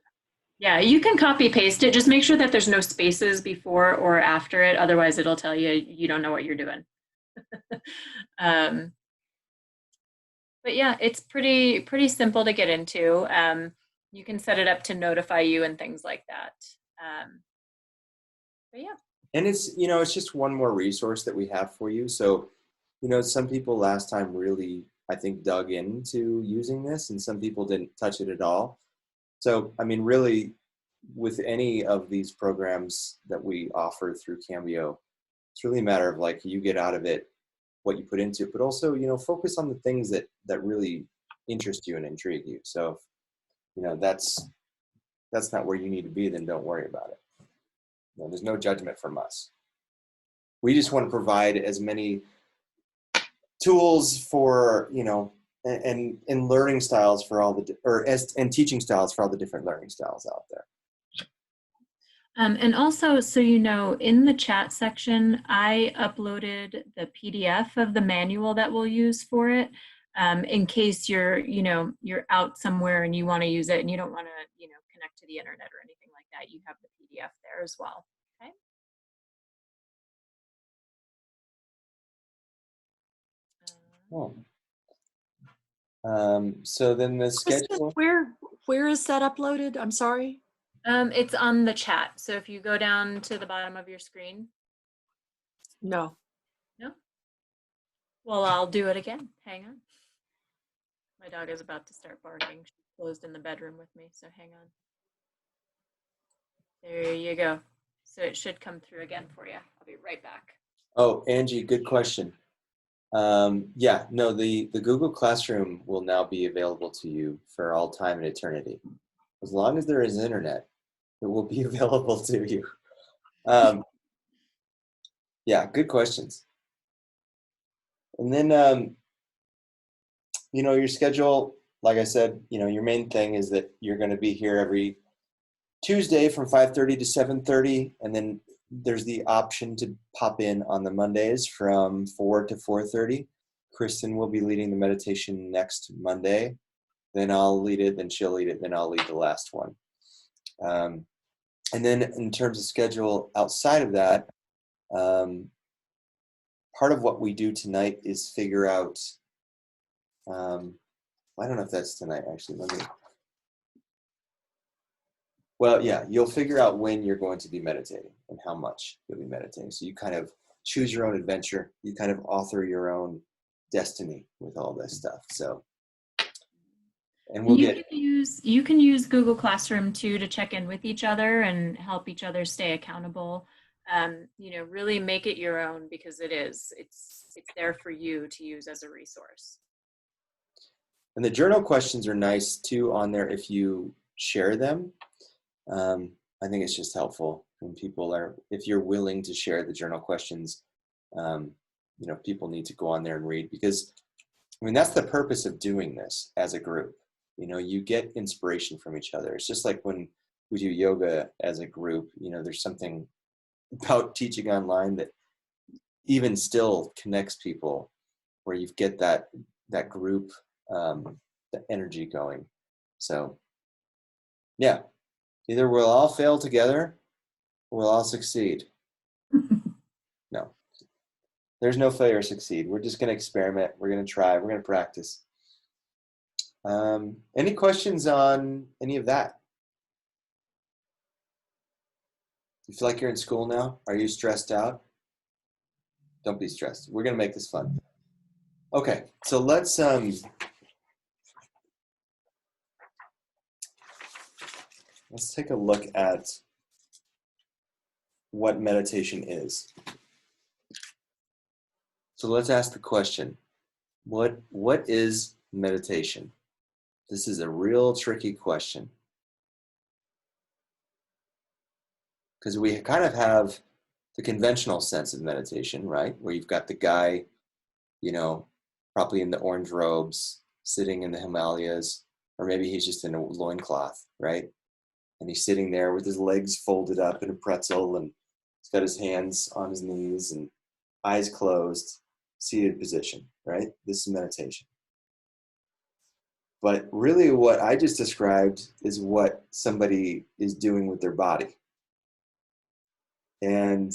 Yeah, you can copy paste it. Just make sure that there's no spaces before or after it. Otherwise, it'll tell you you don't know what you're doing. But yeah, it's pretty simple to get into. You can set it up to notify you and things like that. But yeah. And it's, it's just one more resource that we have for you. So, some people last time really, I think, dug into using this, and some people didn't touch it at all. So, I mean, really, with any of these programs that we offer through Cambio, it's really a matter of like you get out of it what you put into it, but also, focus on the things that really interest you and intrigue you. So, that's not where you need to be, then don't worry about it. There's no judgment from us. We just want to provide as many tools for, and learning styles for all and teaching styles for all the different learning styles out there. And also, so in the chat section, I uploaded the PDF of the manual that we'll use for it, in case you're out somewhere and you want to use it and you don't want to, connect to the internet or anything like that. You have the PDF there as well. Okay. So then the schedule. Where is that uploaded? I'm sorry. It's on the chat. So if you go down to the bottom of your screen. No. No? Well, I'll do it again. Hang on. My dog is about to start barking. She's closed in the bedroom with me, so hang on. There you go. So it should come through again for you. I'll be right back. Oh, Angie, good question. Yeah, no, the Google Classroom will now be available to you for all time and eternity. As long as there is internet, it will be available to you. Yeah, good questions. And then, your schedule, like I said, your main thing is that you're going to be here every Tuesday from 5:30 to 7:30, and then there's the option to pop in on the Mondays from 4 to 4:30. Kristen will be leading the meditation next Monday. Then I'll lead it, then she'll lead it, then I'll lead the last one. And then in terms of schedule outside of that, part of what we do tonight is figure out, I don't know if that's tonight, actually. Well, yeah, you'll figure out when you're going to be meditating and how much you'll be meditating. So you kind of choose your own adventure. You kind of author your own destiny with all this stuff. So, and we'll you can use Google Classroom too to check in with each other and help each other stay accountable. Really make it your own, because it's there for you to use as a resource. And the journal questions are nice too on there if you share them. I think it's just helpful when if you're willing to share the journal questions, people need to go on there and read, because that's the purpose of doing this as a group. You get inspiration from each other. It's just like when we do yoga as a group, there's something about teaching online that even still connects people, where you get that group, the energy going. So yeah, either we'll all fail together or we'll all succeed. No, there's no failure or succeed. We're just going to experiment. We're going to try. We're going to practice. Any questions on any of that? You feel like you're in school now? Are you stressed out? Don't be stressed. We're going to make this fun. Okay, so let's take a look at what meditation is. So let's ask the question, what is meditation? This is a real tricky question, because we kind of have the conventional sense of meditation, right? Where you've got the guy, probably in the orange robes, sitting in the Himalayas, or maybe he's just in a loincloth, right? And he's sitting there with his legs folded up in a pretzel, and he's got his hands on his knees and eyes closed, seated position, right? This is meditation. But really what I just described is what somebody is doing with their body. And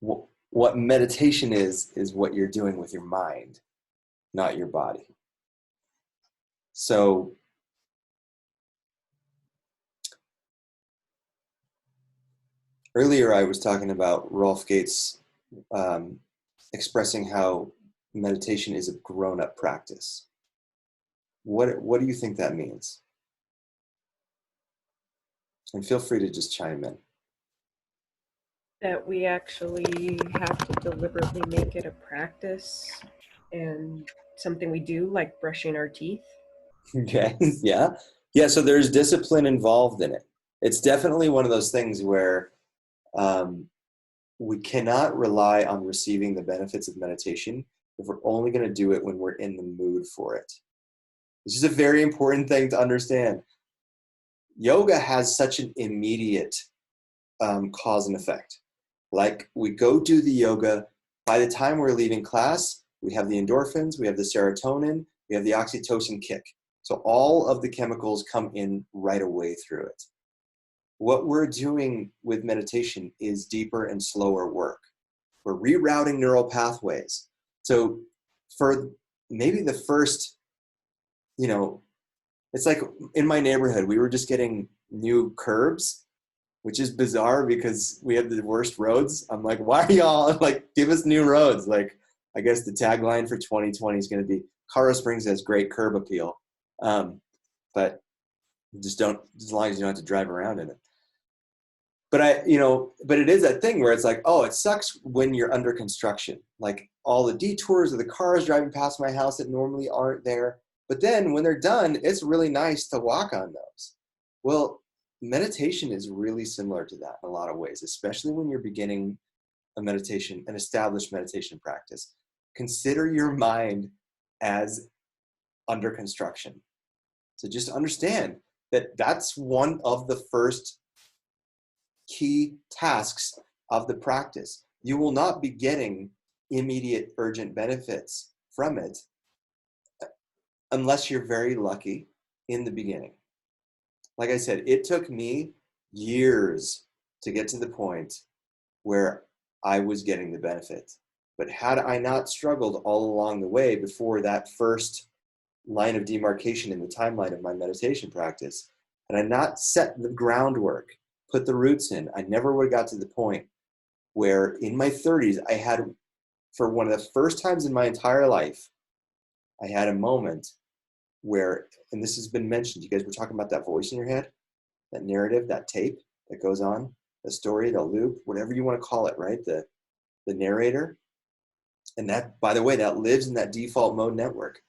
what meditation is what you're doing with your mind, not your body. So earlier I was talking about Rolf Gates expressing how meditation is a grown-up practice. What do you think that means? And feel free to just chime in. That we actually have to deliberately make it a practice and something we do, like brushing our teeth. Okay, yeah. So there's discipline involved in it. It's definitely one of those things where we cannot rely on receiving the benefits of meditation if we're only going to do it when we're in the mood for it. This is a very important thing to understand. Yoga has such an immediate cause and effect. Like, we go do the yoga, by the time we're leaving class, we have the endorphins, we have the serotonin, we have the oxytocin kick. So all of the chemicals come in right away through it. What we're doing with meditation is deeper and slower work. We're rerouting neural pathways. So for maybe the first, it's like in my neighborhood, we were just getting new curbs, which is bizarre because we have the worst roads. I'm like, why are y'all, give us new roads? I guess the tagline for 2020 is going to be, Colorado Springs has great curb appeal. But just don't, as long as you don't have to drive around in it. But but it is that thing where it's like, oh, it sucks when you're under construction. Like, all the detours of the cars driving past my house that normally aren't there. But then when they're done, it's really nice to walk on those. Well, meditation is really similar to that in a lot of ways, especially when you're beginning an established meditation practice. Consider your mind as under construction. So just understand that that's one of the first key tasks of the practice. You will not be getting immediate urgent benefits from it unless you're very lucky in the beginning. Like I said, it took me years to get to the point where I was getting the benefit. But had I not struggled all along the way before that first line of demarcation in the timeline of my meditation practice, had I not set the groundwork, put the roots in, I never would have got to the point where in my 30s, I had, for one of the first times in my entire life, I had a moment where, and this has been mentioned, you guys were talking about that voice in your head, that narrative, that tape that goes on, the story, the loop, whatever you want to call it, right? The narrator. And that, by the way, that lives in that default mode network.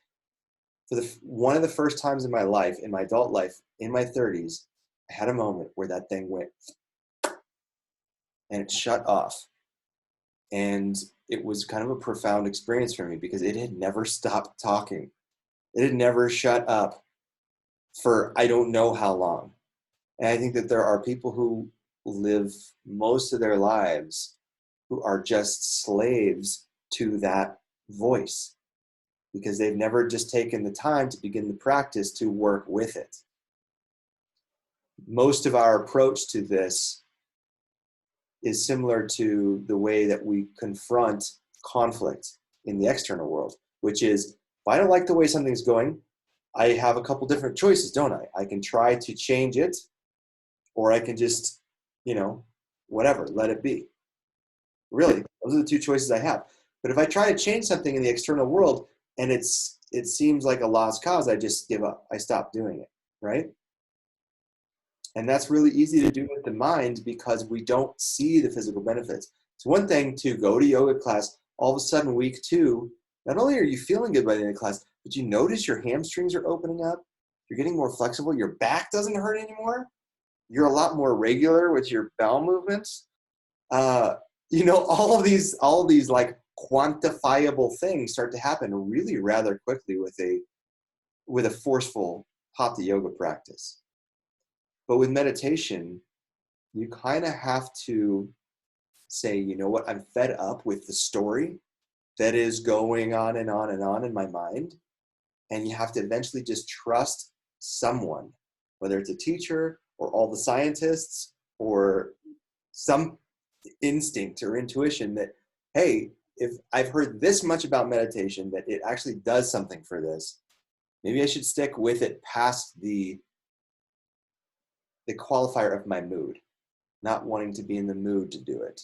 For one of the first times in my life, in my adult life, in my 30s, I had a moment where that thing went and it shut off. And it was kind of a profound experience for me because it had never stopped talking. It had never shut up for I don't know how long. And I think that there are people who live most of their lives who are just slaves to that voice because they've never just taken the time to begin the practice to work with it. Most of our approach to this is similar to the way that we confront conflict in the external world, which is, if I don't like the way something's going, I have a couple different choices, don't I? I can try to change it, or I can just, whatever, let it be. Really, those are the two choices I have. But if I try to change something in the external world and it seems like a lost cause, I just give up. I stop doing it, right? And that's really easy to do with the mind because we don't see the physical benefits. It's one thing to go to yoga class, all of a sudden week 2, not only are you feeling good by the end of the class, but you notice your hamstrings are opening up, you're getting more flexible, your back doesn't hurt anymore, you're a lot more regular with your bowel movements. All of these like quantifiable things start to happen really rather quickly with a forceful hatha yoga practice. But with meditation, you kind of have to say, you know what, I'm fed up with the story that is going on and on and on in my mind. And you have to eventually just trust someone, whether it's a teacher or all the scientists or some instinct or intuition that, hey, if I've heard this much about meditation, that it actually does something for this, maybe I should stick with it past the qualifier of my mood, not wanting to be in the mood to do it.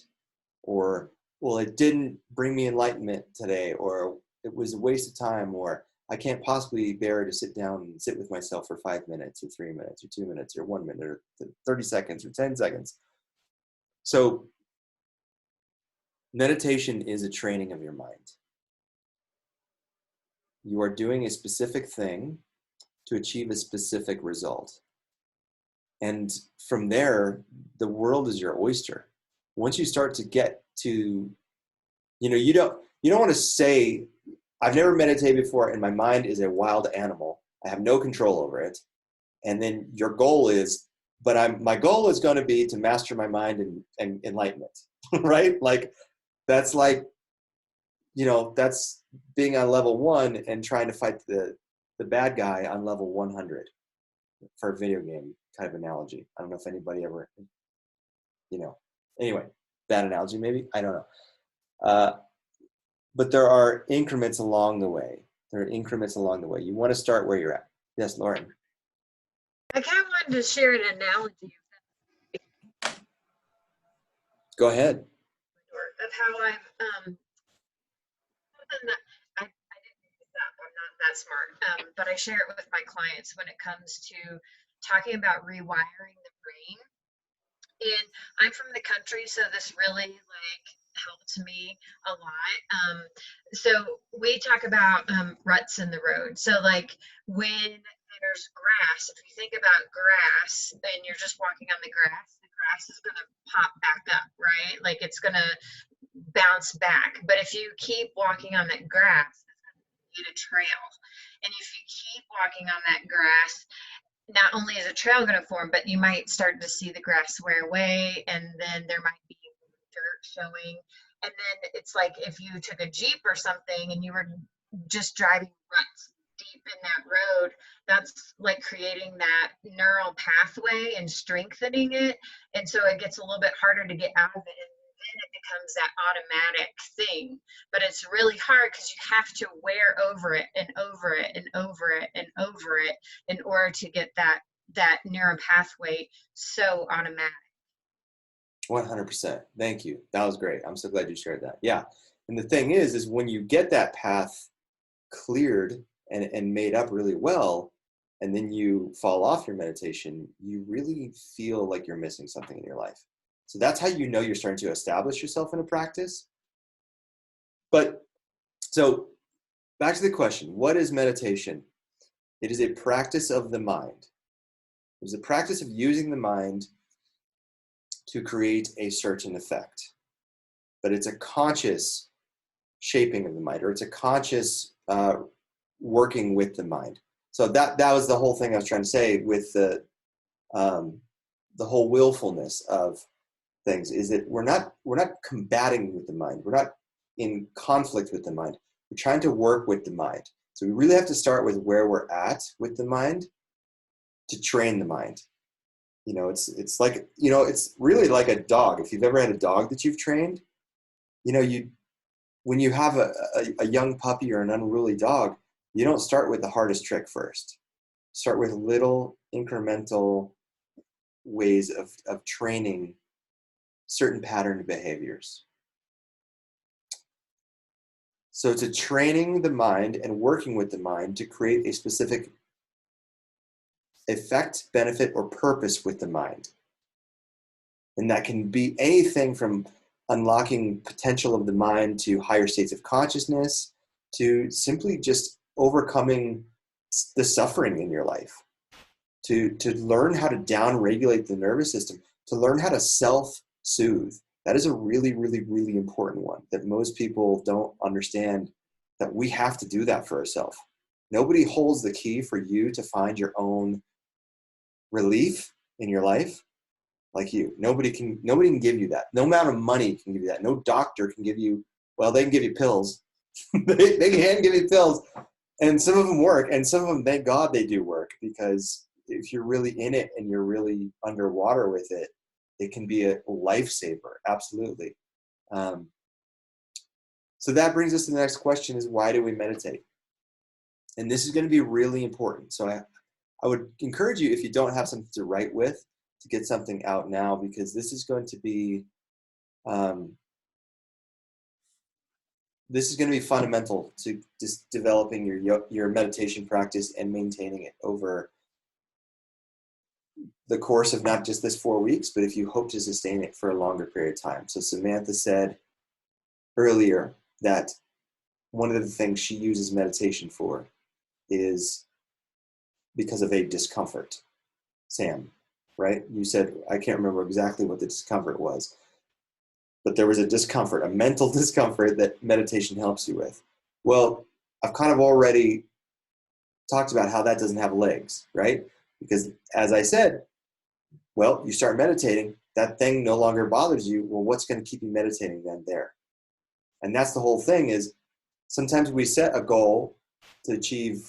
Or, well, it didn't bring me enlightenment today, or it was a waste of time, or I can't possibly bear to sit down and sit with myself for 5 minutes or 3 minutes or 2 minutes or 1 minute or 30 seconds or 10 seconds. So meditation is a training of your mind. You are doing a specific thing to achieve a specific result. And from there, the world is your oyster. Once you start to get to, you don't want to say, I've never meditated before and my mind is a wild animal. I have no control over it. And then your goal is, my goal is going to be to master my mind and enlightenment, right? That's being on level 1 and trying to fight the bad guy on level 100 for a video game kind of analogy. I don't know if anybody ever, anyway, bad analogy maybe, I don't know. But there are increments along the way. You want to start where you're at. Yes, Lauren. I kind of wanted to share an analogy Go ahead. of how I've I didn't make this up. I'm not that smart, but I share it with my clients when it comes to talking about rewiring the brain. And I'm from the country, so this really helped me a lot. So we talk about ruts in the road. So when there's grass, if you think about grass and you're just walking on the grass is going to pop back up, right? It's going to bounce back. But if you keep walking on that grass, it's going to create a trail. And if you keep walking on that grass, not only is a trail going to form, but you might start to see the grass wear away, and then there might be dirt showing. And then it's like if you took a Jeep or something and you were just driving ruts deep in that road, that's like creating that neural pathway and strengthening it. And so it gets a little bit harder to get out of it. And then it becomes that automatic thing. But it's really hard because you have to wear over it and over it and over it and over it in order to get that neural pathway so automatic. 100%. Thank you. That was great. I'm so glad you shared that. Yeah. And the thing is when you get that path cleared and made up really well, and then you fall off your meditation, you really feel like you're missing something in your life. So that's how you know you're starting to establish yourself in a practice. But so back to the question, what is meditation? It is a practice of the mind. It is a practice of using the mind to create a certain effect. But it's a conscious shaping of the mind, or it's a conscious working with the mind. So that was the whole thing I was trying to say with the whole willfulness of things, is that we're not combating with the mind. We're not in conflict with the mind. We're trying to work with the mind. So we really have to start with where we're at with the mind to train the mind. You know, it's like, you know, it's really like a dog. If you've ever had a dog that you've trained, you know, when you have a young puppy or an unruly dog, you don't start with the hardest trick first. Start with little incremental ways of training certain patterned behaviors. So it's training the mind and working with the mind to create a specific effect, benefit, or purpose with the mind. And that can be anything from unlocking potential of the mind to higher states of consciousness, to simply just overcoming the suffering in your life, to learn how to down-regulate the nervous system, to learn how to self-soothe. That is a really, really, really important one that most people don't understand, that we have to do that for ourselves. Nobody holds the key for you to find your own relief in your life like you. Nobody can give you that. No amount of money can give you that. No doctor can give you, well, they can give you pills. they can give you pills. And some of them work, and some of them, thank God they do work, because if you're really in it and you're really underwater with it, it can be a lifesaver, absolutely. So that brings us to the next question, is why do we meditate? And this is going to be really important. So I would encourage you, if you don't have something to write with, to get something out now, because this is going to be fundamental to just developing your meditation practice and maintaining it over the course of not just this 4 weeks, but if you hope to sustain it for a longer period of time. So Samantha said earlier that one of the things she uses meditation for is because of a discomfort. Sam, right? You said, I can't remember exactly what the discomfort was, but there was a discomfort, a mental discomfort that meditation helps you with. Well, I've kind of already talked about how that doesn't have legs, right? Because as I said, well, you start meditating, that thing no longer bothers you. Well, what's going to keep you meditating then there? And that's the whole thing, is sometimes we set a goal to achieve,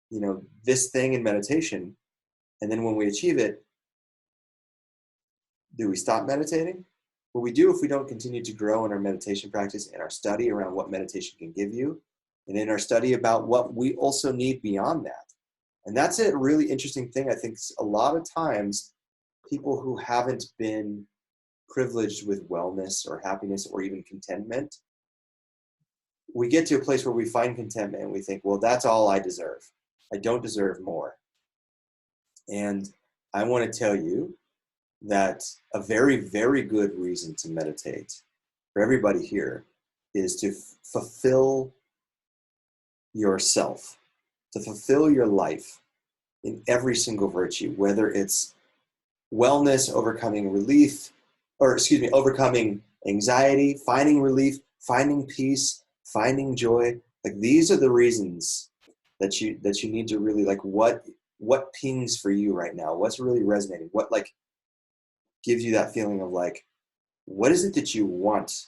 you know, this thing in meditation. And then when we achieve it, do we stop meditating? Well, we do if we don't continue to grow in our meditation practice and our study around what meditation can give you, and in our study about what we also need beyond that. And that's a really interesting thing. I think a lot of times people who haven't been privileged with wellness or happiness or even contentment, we get to a place where we find contentment and we think, well, that's all I deserve. I don't deserve more. And I want to tell you that a very, very good reason to meditate for everybody here is to fulfill yourself, to fulfill your life in every single virtue, whether it's wellness, overcoming anxiety, finding relief, finding peace, finding joy. Like, these are the reasons that you need to really, like, what pings for you right now? What's really resonating? What, like, gives you that feeling of like, what is it that you want?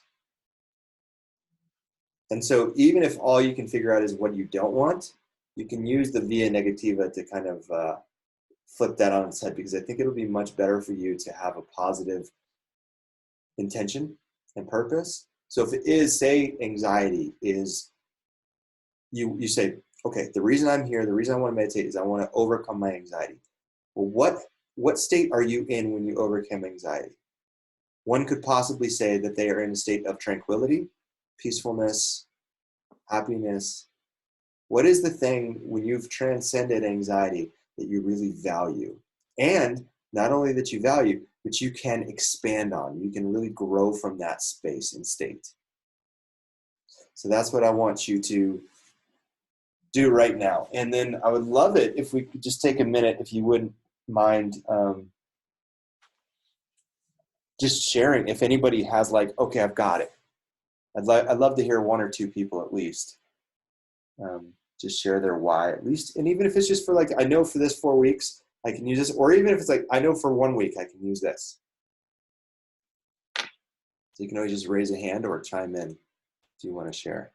And so even if all you can figure out is what you don't want, you can use the via negativa to kind of flip that on its head, because I think it'll be much better for you to have a positive intention and purpose. So if it is, say, anxiety is, you say, okay, the reason I'm here, the reason I want to meditate is I want to overcome my anxiety. Well, what state are you in when you overcome anxiety? One could possibly say that they are in a state of tranquility, peacefulness, happiness. What is the thing when you've transcended anxiety that you really value? And not only that you value, but you can expand on. You can really grow from that space and state. So that's what I want you to do right now. And then I would love it if we could just take a minute, if you wouldn't mind, just sharing, if anybody has like, okay, I've got it. I'd love to hear one or two people at least just share their why at least. And even if it's just for like, I know for this 4 weeks, I can use this, or even if it's like, I know for 1 week, I can use this. So you can always just raise a hand or chime in if you want to share.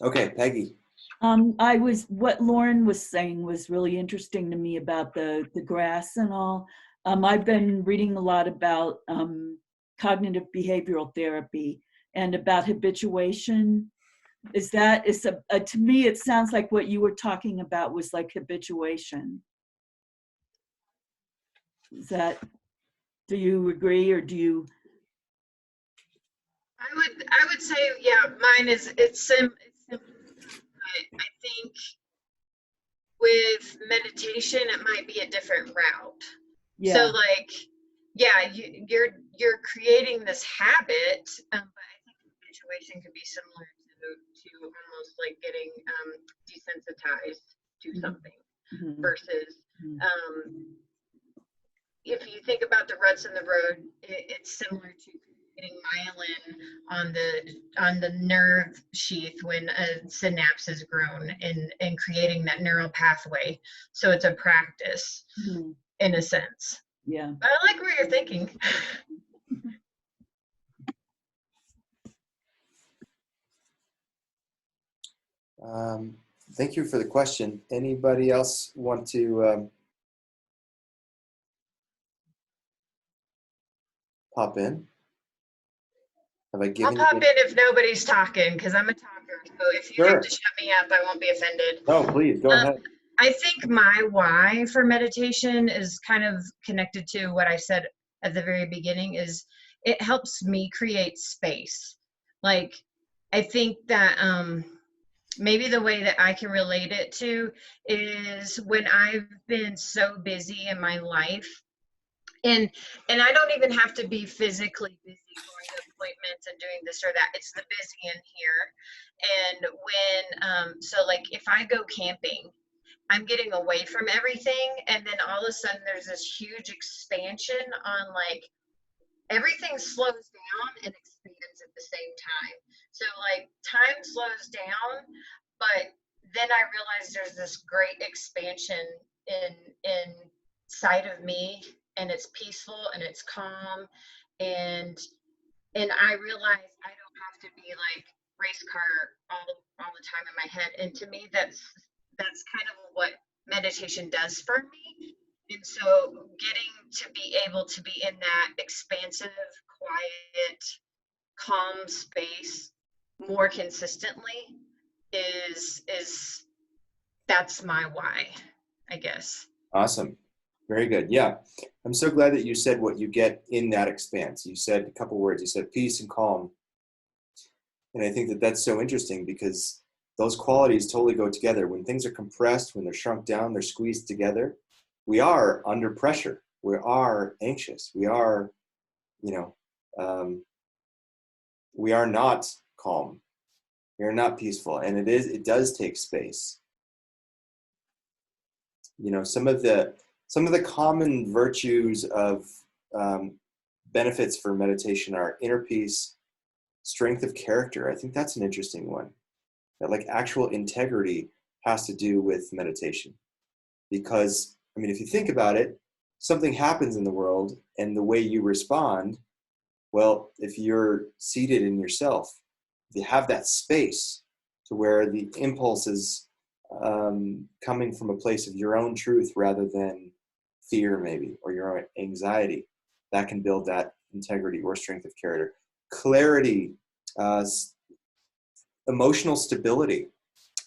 Okay, Peggy. What Lauren was saying was really interesting to me about the grass and all. I've been reading a lot about cognitive behavioral therapy and about habituation. To me, it sounds like what you were talking about was like habituation. Do you agree, or do you? I would say, yeah, mine is, it's simple. I think with meditation, it might be a different route. Yeah. So like, yeah, you're creating this habit, but I think habituation could be similar to almost like getting desensitized to something versus if you think about the ruts in the road, it's similar to getting myelin on the nerve sheath when a synapse is grown and creating that neural pathway. So it's a practice in a sense. Yeah. But I like where you're thinking. Thank you for the question. Anybody else want to pop in? I'll pop in if nobody's talking, because I'm a talker. So if you have to shut me up, I won't be offended. No, please, go ahead. I think my why for meditation is kind of connected to what I said at the very beginning, is it helps me create space. Like, I think that maybe the way that I can relate it to is when I've been so busy in my life, and I don't even have to be physically busy going to appointments and doing this or that. It's the busy in here. And when so like if I go camping, I'm getting away from everything, and then all of a sudden there's this huge expansion on, like, everything slows down and expands at the same time. So like time slows down, but then I realize there's this great expansion inside of me, and it's peaceful and it's calm, and I realize I don't have to be like race car all the time in my head. And to me, that's kind of what meditation does for me. And so getting to be able to be in that expansive, quiet, calm space more consistently is that's my why, I guess. Awesome. Very good. Yeah. I'm so glad that you said what you get in that expanse. You said a couple words. You said peace and calm. And I think that that's so interesting, because those qualities totally go together. When things are compressed, when they're shrunk down, they're squeezed together, we are under pressure. We are anxious. We are, we are not calm. We are not peaceful. And it does take space. Some of the common virtues of benefits for meditation are inner peace, strength of character. I think that's an interesting one. That like actual integrity has to do with meditation. Because, if you think about it, something happens in the world and the way you respond, well, if you're seated in yourself, if you have that space to where the impulse is coming from a place of your own truth rather than fear maybe, or your own anxiety, that can build that integrity or strength of character. Clarity, emotional stability,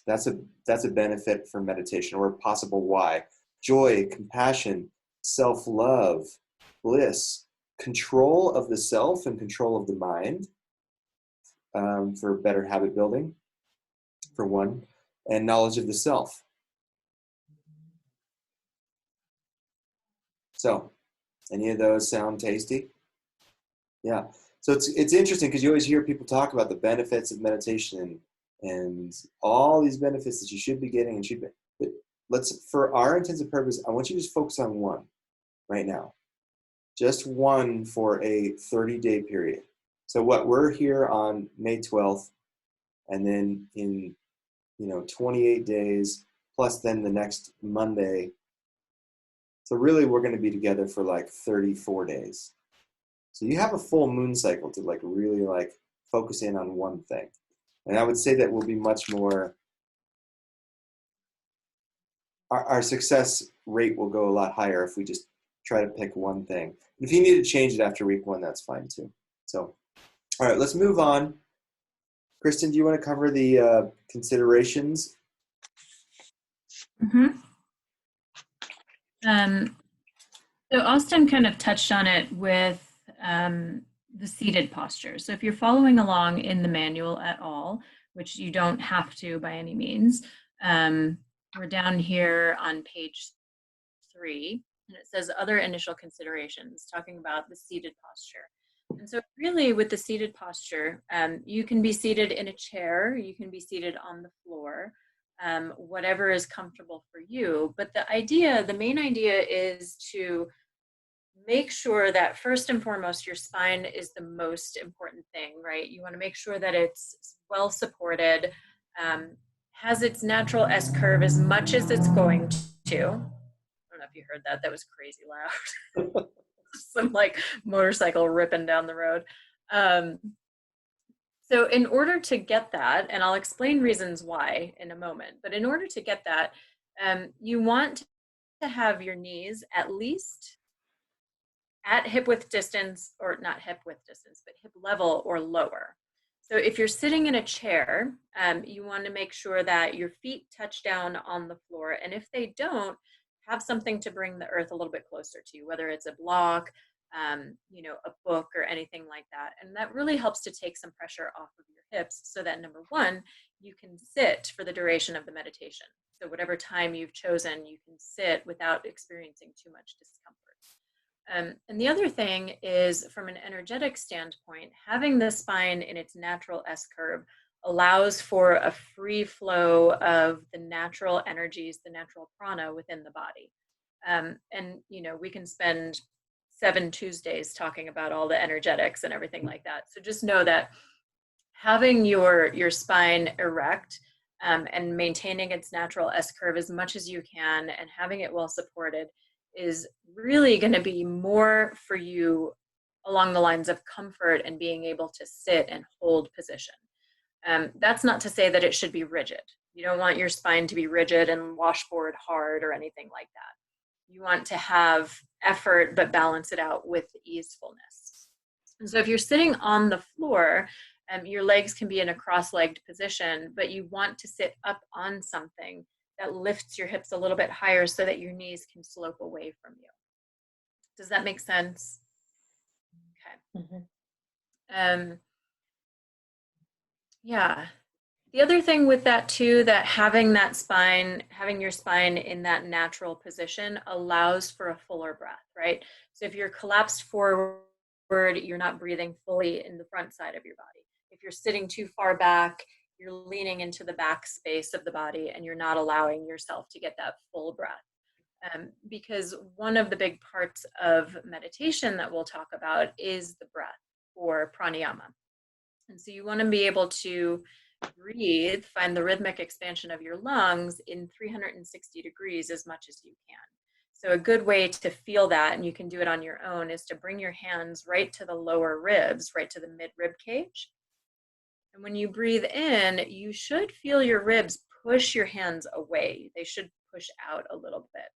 that's a benefit for meditation, or a possible why. Joy, compassion, self-love, bliss, control of the self and control of the mind, for better habit building, for one, and knowledge of the self. So, any of those sound tasty? Yeah. So it's interesting because you always hear people talk about the benefits of meditation and all these benefits that you should be getting and should be. But let's, for our intents and purposes, I want you to just focus on one right now. Just one for a 30-day period. So what, we're here on May 12th, and then in 28 days, plus then the next Monday. So really we're going to be together for like 34 days. So you have a full moon cycle to like really like focus in on one thing. And I would say that we'll be much more, our success rate will go a lot higher if we just try to pick one thing. If you need to change it after week one, that's fine too. So, all right, let's move on. Kristen, do you want to cover the considerations? Mm-hmm. So Austin kind of touched on it with the seated posture. So if you're following along in the manual at all, which you don't have to by any means, we're down here on page 3, and it says other initial considerations, talking about the seated posture. And so really with the seated posture, you can be seated in a chair, you can be seated on the floor, whatever is comfortable for you. But the main idea is to make sure that first and foremost, your spine is the most important thing, right? You want to make sure that it's well supported, has its natural S-curve as much as it's going to. I don't know if you heard that. That was crazy loud. Some like motorcycle ripping down the road. So in order to get that, and I'll explain reasons why in a moment, but in order to get that, you want to have your knees at least at hip width distance, or not hip width distance, but hip level or lower. So if you're sitting in a chair, you want to make sure that your feet touch down on the floor. And if they don't, have something to bring the earth a little bit closer to you, whether it's a block, a book or anything like that. And that really helps to take some pressure off of your hips so that, number one, you can sit for the duration of the meditation. So whatever time you've chosen, you can sit without experiencing too much discomfort. And the other thing is, from an energetic standpoint, having the spine in its natural S-curve allows for a free flow of the natural energies, the natural prana within the body. And, we can spend 7 Tuesdays talking about all the energetics and everything like that. So just know that having your spine erect and maintaining its natural S-curve as much as you can and having it well supported is really going to be more for you along the lines of comfort and being able to sit and hold position. That's not to say that it should be rigid. You don't want your spine to be rigid and washboard hard or anything like that. You want to have effort, but balance it out with easefulness. And so if you're sitting on the floor, your legs can be in a cross-legged position, but you want to sit up on something that lifts your hips a little bit higher so that your knees can slope away from you. Does that make sense? Okay. Mm-hmm. Yeah. The other thing with that too, that having your spine in that natural position allows for a fuller breath, right? So if you're collapsed forward, you're not breathing fully in the front side of your body. If you're sitting too far back, you're leaning into the back space of the body and you're not allowing yourself to get that full breath. Because one of the big parts of meditation that we'll talk about is the breath, or pranayama. And so you want to be able to breathe, find the rhythmic expansion of your lungs in 360 degrees as much as you can. So a good way to feel that, and you can do it on your own, is to bring your hands right to the lower ribs, right to the mid-rib cage. And when you breathe in, you should feel your ribs push your hands away. They should push out a little bit.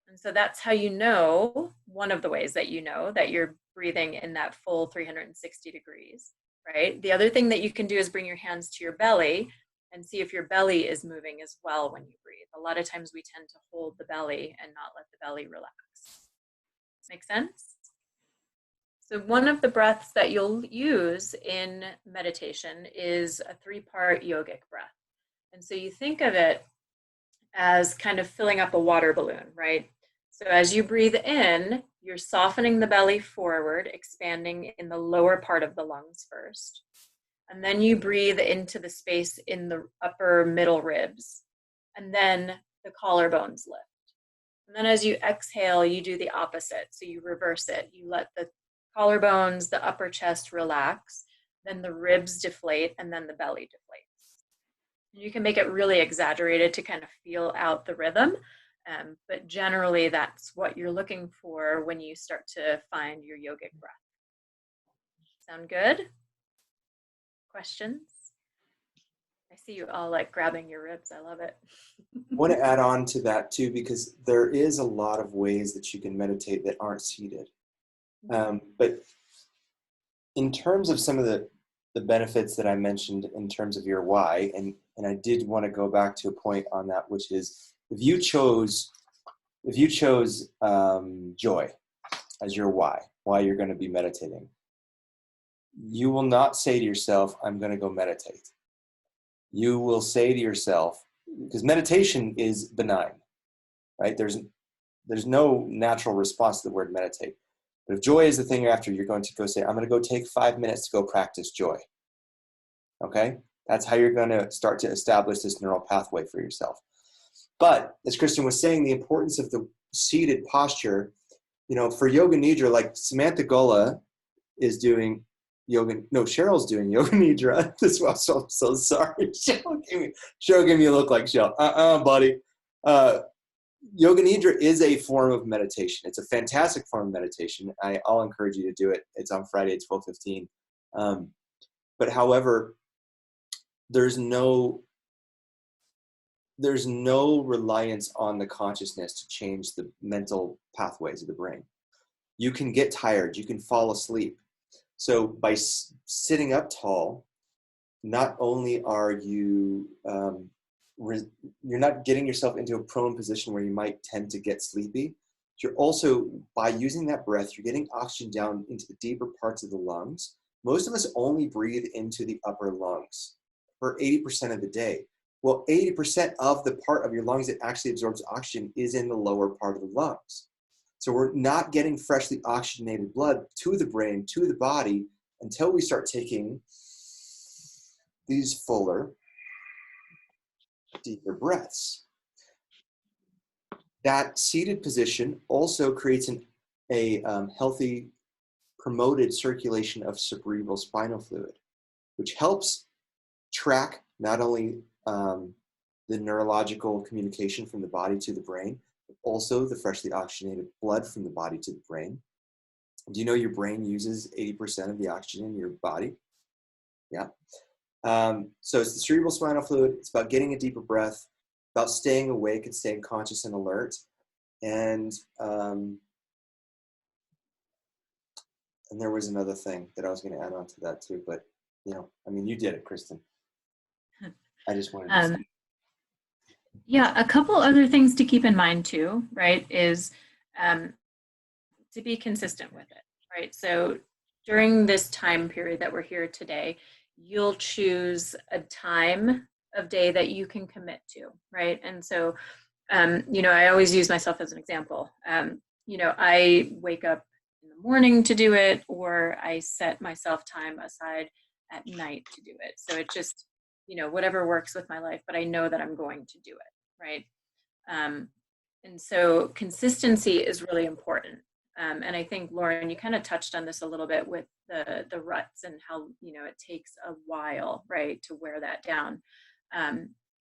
And so that's how you know, one of the ways that you know that you're breathing in that full 360 degrees, right? The other thing that you can do is bring your hands to your belly and see if your belly is moving as well when you breathe. A lot of times we tend to hold the belly and not let the belly relax. Make sense? So one of the breaths that you'll use in meditation is a 3-part yogic breath. And so you think of it as kind of filling up a water balloon, right? So as you breathe in, you're softening the belly forward, expanding in the lower part of the lungs first. And then you breathe into the space in the upper middle ribs. And then the collarbones lift. And then as you exhale, you do the opposite. So you reverse it. You let the collarbones, the upper chest relax, then the ribs deflate, and then the belly deflates. And you can make it really exaggerated to kind of feel out the rhythm. But generally, that's what you're looking for when you start to find your yogic breath. Sound good? Questions? I see you all like grabbing your ribs. I love it. I want to add on to that too, because there is a lot of ways that you can meditate that aren't seated. But in terms of some of the benefits that I mentioned in terms of your why, and I did want to go back to a point on that, which is if you chose joy as your why you're going to be meditating, you will not say to yourself, I'm going to go meditate. You will say to yourself, because meditation is benign, right? There's no natural response to the word meditate. But if joy is the thing you're after, you're going to go say, I'm going to go take 5 minutes to go practice joy. Okay? That's how you're going to start to establish this neural pathway for yourself. But as Kristen was saying, the importance of the seated posture, for Yoga Nidra, like Samantha Gula is doing Cheryl's doing Yoga Nidra. This was I'm so sorry. Cheryl gave me a look like Cheryl. Buddy. Yoga Nidra is a form of meditation. It's a fantastic form of meditation. I'll encourage you to do it. It's on Friday at 12:15. But however, there's no reliance on the consciousness to change the mental pathways of the brain. You can get tired. You can fall asleep. So by sitting up tall, not only are you you're not getting yourself into a prone position where you might tend to get sleepy. You're also, by using that breath, you're getting oxygen down into the deeper parts of the lungs. Most of us only breathe into the upper lungs for 80% of the day. Well, 80% of the part of your lungs that actually absorbs oxygen is in the lower part of the lungs. So we're not getting freshly oxygenated blood to the brain, to the body, until we start taking these fuller, deeper breaths. That seated position also creates a healthy, promoted circulation of cerebral spinal fluid, which helps track not only the neurological communication from the body to the brain, but also the freshly oxygenated blood from the body to the brain. Do you know your brain uses 80% of the oxygen in your body? Yeah. So it's the cerebral spinal fluid. It's about getting a deeper breath, about staying awake and staying conscious and alert. And there was another thing that I was going to add on to that too, but you did it, Kristen. I just wanted to say. Yeah, a couple other things to keep in mind too, right, is to be consistent with it, right? So during this time period that we're here today, you'll choose a time of day that you can commit to, right? And so, I always use myself as an example. I wake up in the morning to do it, or I set myself time aside at night to do it. So it just, whatever works with my life, but I know that I'm going to do it, right? And so consistency is really important. And I think, Lauren, you kind of touched on this a little bit with the ruts and how, it takes a while, right, to wear that down.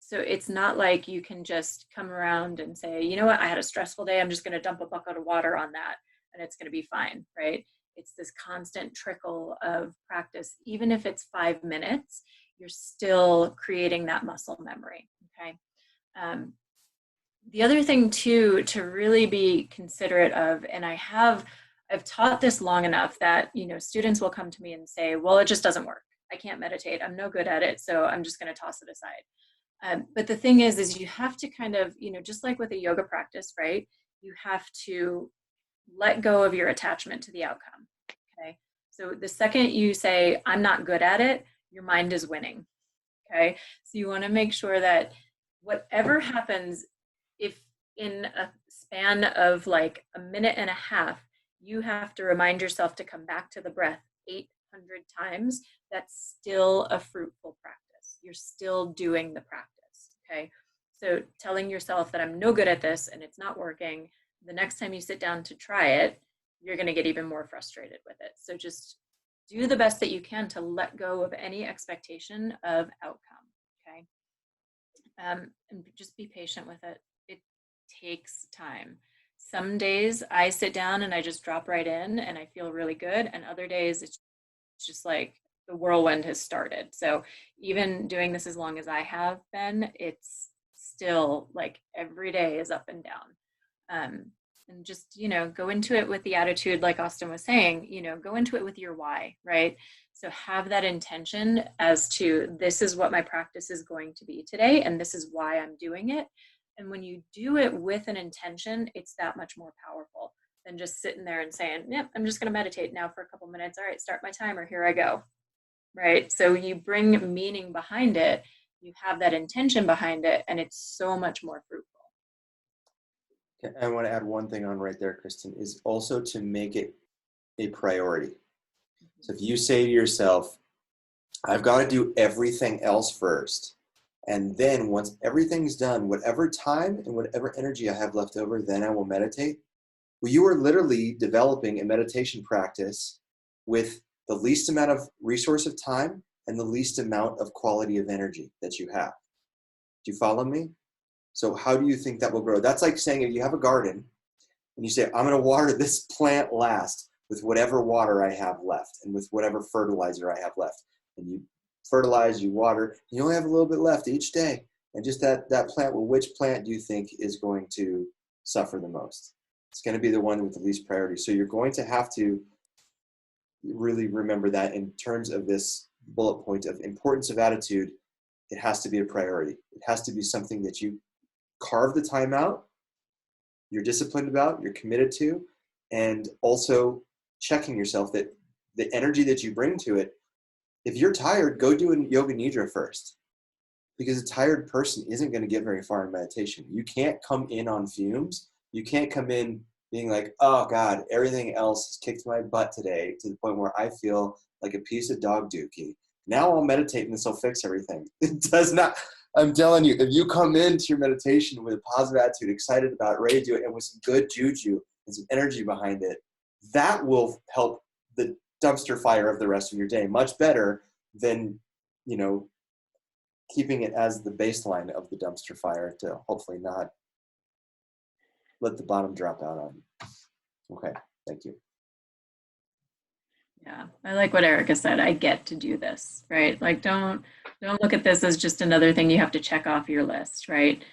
So it's not like you can just come around and say, you know what, I had a stressful day, I'm just going to dump a bucket of water on that and it's going to be fine, right? It's this constant trickle of practice. Even if it's 5 minutes, you're still creating that muscle memory, okay? The other thing too, to really be considerate of, and I've taught this long enough that, you know, students will come to me and say, well, it just doesn't work. I can't meditate. I'm no good at it. So I'm just going to toss it aside. But the thing is you have to kind of, you know, just like with a yoga practice, right? You have to let go of your attachment to the outcome. Okay. So the second you say, I'm not good at it, your mind is winning. Okay. So you want to make sure that whatever happens, if in a span of like a minute and a half, you have to remind yourself to come back to the breath 800 times, that's still a fruitful practice. You're still doing the practice, okay? So telling yourself that I'm no good at this and it's not working, the next time you sit down to try it, you're gonna get even more frustrated with it. So just do the best that you can to let go of any expectation of outcome, okay? And just be patient with it. It takes time. Some days I sit down and I just drop right in and I feel really good. And other days it's just like the whirlwind has started. So even doing this as long as I have been, it's still like every day is up and down. And just, you know, go into it with the attitude, like Austin was saying, you know, go into it with your why, right? So have that intention as to, this is what my practice is going to be today, and this is why I'm doing it. And when you do it with an intention, it's that much more powerful than just sitting there and saying, yep, I'm just going to meditate now for a couple minutes. All right, start my timer. Here I go. Right. So you bring meaning behind it. You have that intention behind it, and it's so much more fruitful. I want to add one thing on right there, Kristen, is also to make it a priority. So if you say to yourself, I've got to do everything else first, and then once everything's done, whatever time and whatever energy I have left over, then I will meditate. Well, you are literally developing a meditation practice with the least amount of resource of time and the least amount of quality of energy that you have. Do you follow me? So how do you think that will grow? That's like saying if you have a garden and you say, I'm going to water this plant last with whatever water I have left and with whatever fertilizer I have left. And you fertilize, you water, and you only have a little bit left each day. And just that plant, well, which plant do you think is going to suffer the most? It's going to be the one with the least priority. So you're going to have to really remember that in terms of this bullet point of importance of attitude. It has to be a priority. It has to be something that you carve the time out, you're disciplined about, you're committed to, and also checking yourself that the energy that you bring to it, if you're tired, go do a yoga nidra first, because a tired person isn't going to get very far in meditation. You can't come in on fumes. You can't come in being like, oh God, everything else has kicked my butt today to the point where I feel like a piece of dog dookie. Now I'll meditate and this will fix everything. It does not. I'm telling you, if you come into your meditation with a positive attitude, excited about it, ready to do it, and with some good juju and some energy behind it, that will help the dumpster fire of the rest of your day much better than, you know, keeping it as the baseline of the dumpster fire to hopefully not let the bottom drop out on you. Okay, thank you. Yeah, I like what Erica said. I get to do this, right? Like, don't look at this as just another thing you have to check off your list, right?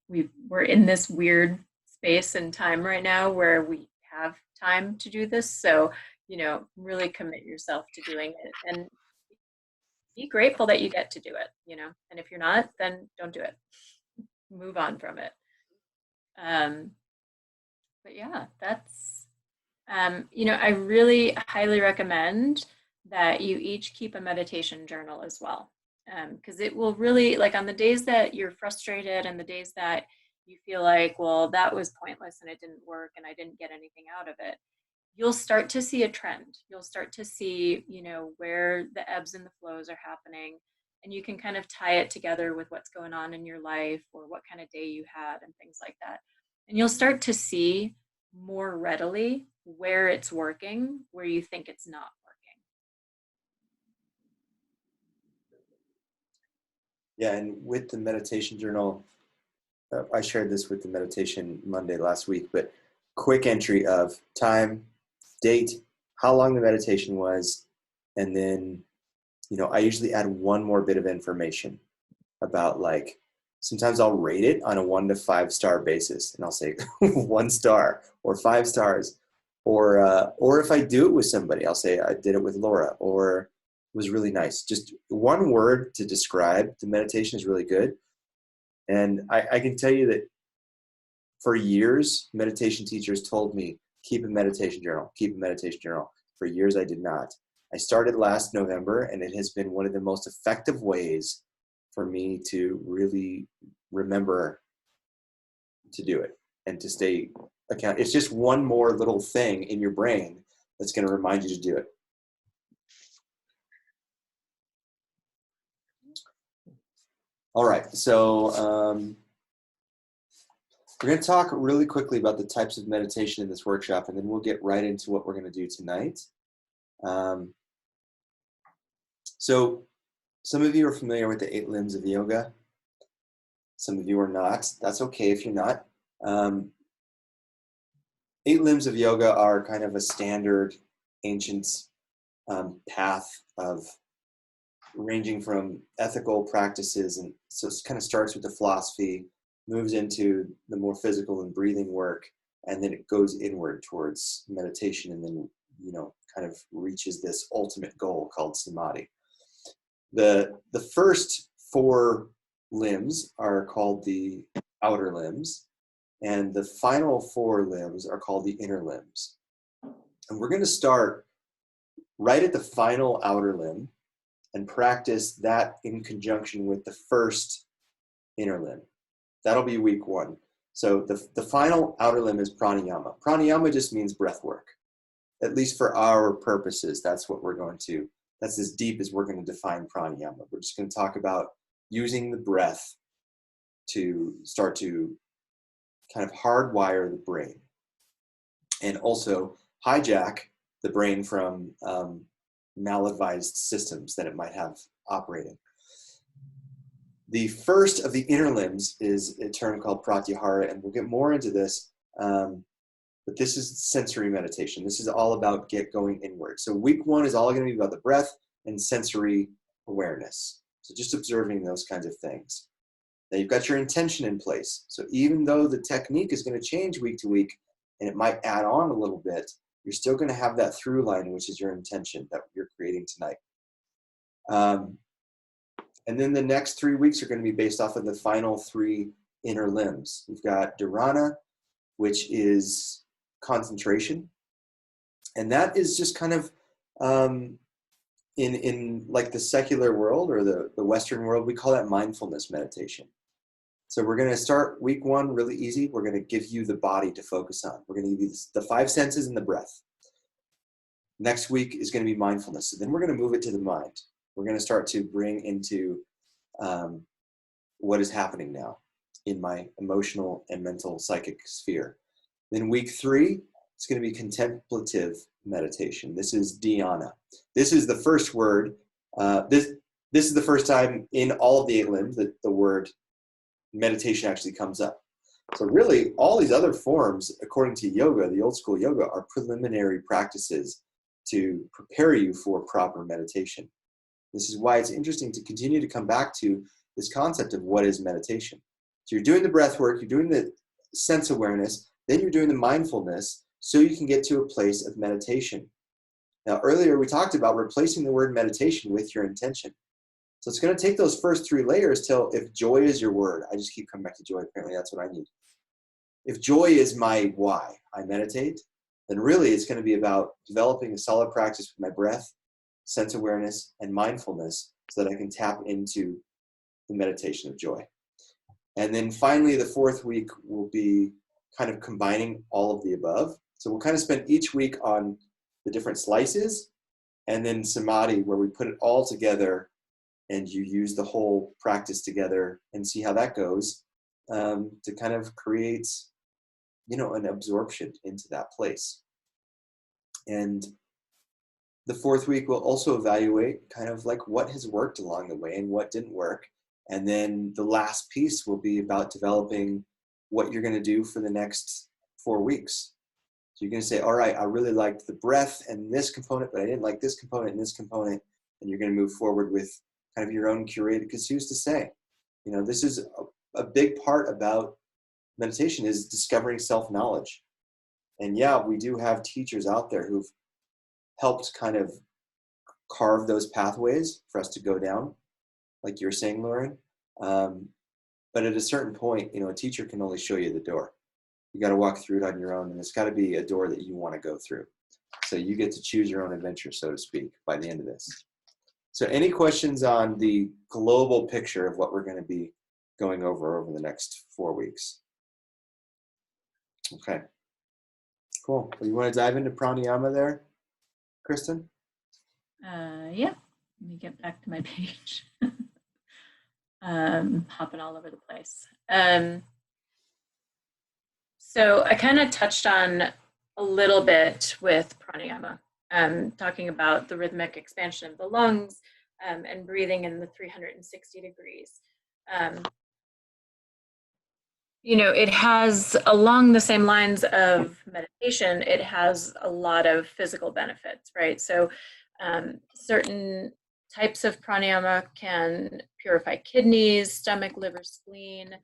We're in this weird space and time right now where we have time to do this. So, you know, really commit yourself to doing it and be grateful that you get to do it, you know, and if you're not, then don't do it. Move on from it. But yeah, that's, you know, I really highly recommend that you each keep a meditation journal as well. Because it will really, like on the days that you're frustrated and the days that you feel like, well, that was pointless and it didn't work and I didn't get anything out of it, you'll start to see a trend. You'll start to see, you know, where the ebbs and the flows are happening. And you can kind of tie it together with what's going on in your life or what kind of day you had and things like that. And you'll start to see more readily where it's working, where you think it's not working. Yeah, and with the meditation journal, I shared this with the Meditation Monday last week, but quick entry of time, date, how long the meditation was, and then, I usually add one more bit of information about, like, sometimes I'll rate it on a 1 to 5 star basis, and I'll say 1 star or 5 stars, or if I do it with somebody, I'll say I did it with Laura, or it was really nice. Just one word to describe the meditation is really good. And I can tell you that for years, meditation teachers told me, keep a meditation journal, keep a meditation journal. For years, I did not. I started last November, and it has been one of the most effective ways for me to really remember to do it and to stay accountable. It's just one more little thing in your brain that's going to remind you to do it. All right, so we're going to talk really quickly about the types of meditation in this workshop, and then we'll get right into what we're going to do tonight. So some of you are familiar with the 8 limbs of yoga. Some of you are not. That's okay if you're not. 8 limbs of yoga are kind of a standard ancient path of ranging from ethical practices, and so it kind of starts with the philosophy, moves into the more physical and breathing work, and then it goes inward towards meditation, and then kind of reaches this ultimate goal called samadhi. The first 4 limbs are called the outer limbs, and the final 4 limbs are called the inner limbs. And we're going to start right at the final outer limb and practice that in conjunction with the first inner limb. That'll be week 1. So the final outer limb is pranayama. Pranayama just means breath work. At least for our purposes, that's as deep as we're going to define pranayama. We're just going to talk about using the breath to start to kind of hardwire the brain and also hijack the brain from maladvised systems that it might have operating. The first of the inner limbs is a term called pratyahara, and we'll get more into this, but this is sensory meditation. This is all about going inward. So week 1 is all going to be about the breath and sensory awareness. So just observing those kinds of things. Now you've got your intention in place. So even though the technique is going to change week to week, and it might add on a little bit, you're still going to have that through line, which is your intention that you're creating tonight. And then the next 3 weeks are going to be based off of the final 3 inner limbs. We've got dharana, which is concentration. And that is just kind of, in like the secular world or the Western world, we call that mindfulness meditation. So we're going to start week 1 really easy. We're going to give you the body to focus on. We're going to give you the 5 senses and the breath. Next week is going to be mindfulness. So then we're going to move it to the mind. We're going to start to bring into what is happening now in my emotional and mental psychic sphere. Then week 3, it's going to be contemplative meditation. This is dhyana. This is the first word. This is the first time in all of the 8 limbs that the word meditation actually comes up. So really, all these other forms, according to yoga, the old school yoga, are preliminary practices to prepare you for proper meditation. This is why it's interesting to continue to come back to this concept of what is meditation. So you're doing the breath work, you're doing the sense awareness, then you're doing the mindfulness so you can get to a place of meditation. Now, earlier we talked about replacing the word meditation with your intention. So it's going to take those first 3 layers till if joy is your word. I just keep coming back to joy. Apparently that's what I need. If joy is my why I meditate, then really it's going to be about developing a solid practice with my breath, sense awareness, and mindfulness so that I can tap into the meditation of joy. And then finally, the 4th week will be kind of combining all of the above. So we'll kind of spend each week on the different slices, and then samadhi, where we put it all together and you use the whole practice together and see how that goes, to kind of create, an absorption into that place. And the 4th week will also evaluate kind of like what has worked along the way and what didn't work, And then the last piece will be about developing what you're going to do for the next 4 weeks. So you're going to say, all right, I really liked the breath and this component, but I didn't like this component and this component. And you're going to move forward with kind of your own curated, because who's to say? You know, this is a big part about meditation is discovering self-knowledge. And yeah, we do have teachers out there who've helped kind of carve those pathways for us to go down, like you're saying, Lauren. But at a certain point, you know, a teacher can only show you the door. You got to walk through it on your own, and it's got to be a door that you want to go through. So you get to choose your own adventure, so to speak, by the end of this. So any questions on the global picture of what we're going to be going over the next 4 weeks? Okay, cool. Well, you want to dive into pranayama there, Kristen? Yeah, let me get back to my page. Hopping all over the place. So I kind of touched on a little bit with pranayama, talking about the rhythmic expansion of the lungs and breathing in the 360 degrees. You know, it has, along the same lines of meditation, it has a lot of physical benefits, right? So certain types of pranayama can purify kidneys, stomach, liver, spleen,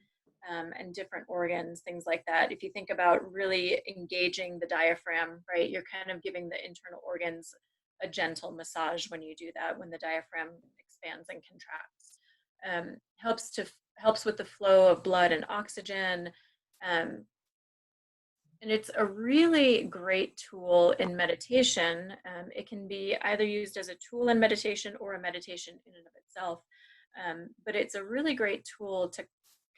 and different organs, things like that. If you think about really engaging the diaphragm, right, you're kind of giving the internal organs a gentle massage when you do that, when the diaphragm expands and contracts. Helps with the flow of blood and oxygen. And it's a really great tool in meditation. It can be either used as a tool in meditation or a meditation in and of itself. But it's a really great tool to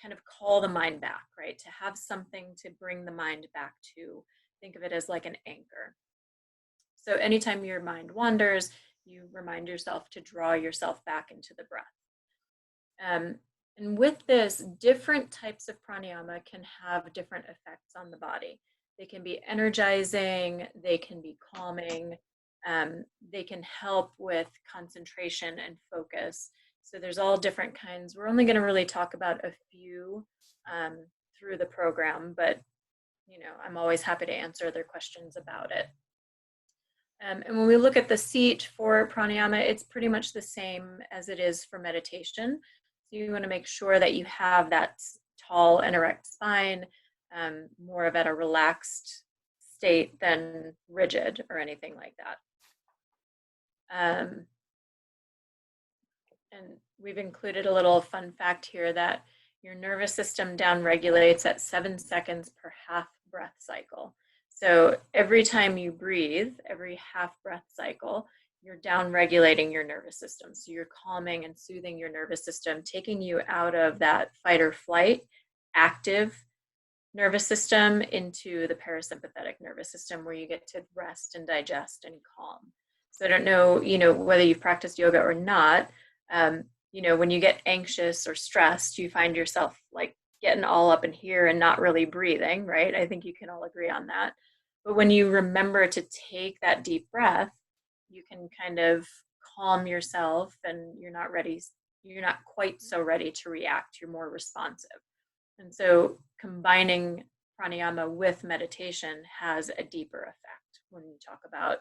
kind of call the mind back, right? To have something to bring the mind back to. Think of it as like an anchor. So anytime your mind wanders, you remind yourself to draw yourself back into the breath. And with this, different types of pranayama can have different effects on the body. They can be energizing, they can be calming, they can help with concentration and focus. So there's all different kinds. We're only going to really talk about a few through the program, but you know, I'm always happy to answer other questions about it. And when we look at the seat for pranayama, it's pretty much the same as it is for meditation. So you want to make sure that you have that tall and erect spine, more of at a relaxed state than rigid or anything like that. And we've included a little fun fact here that your nervous system downregulates at 7 seconds per half breath cycle. So every time you breathe, every half breath cycle, you're downregulating your nervous system. So you're calming and soothing your nervous system, taking you out of that fight or flight active nervous system into the parasympathetic nervous system, where you get to rest and digest and calm. So I don't know, you know, whether you've practiced yoga or not, you know, when you get anxious or stressed, you find yourself like getting all up in here and not really breathing, right? I think you can all agree on that. But when you remember to take that deep breath, you can kind of calm yourself, and you're not quite so ready to react. You're more responsive. And so combining pranayama with meditation has a deeper effect when you talk about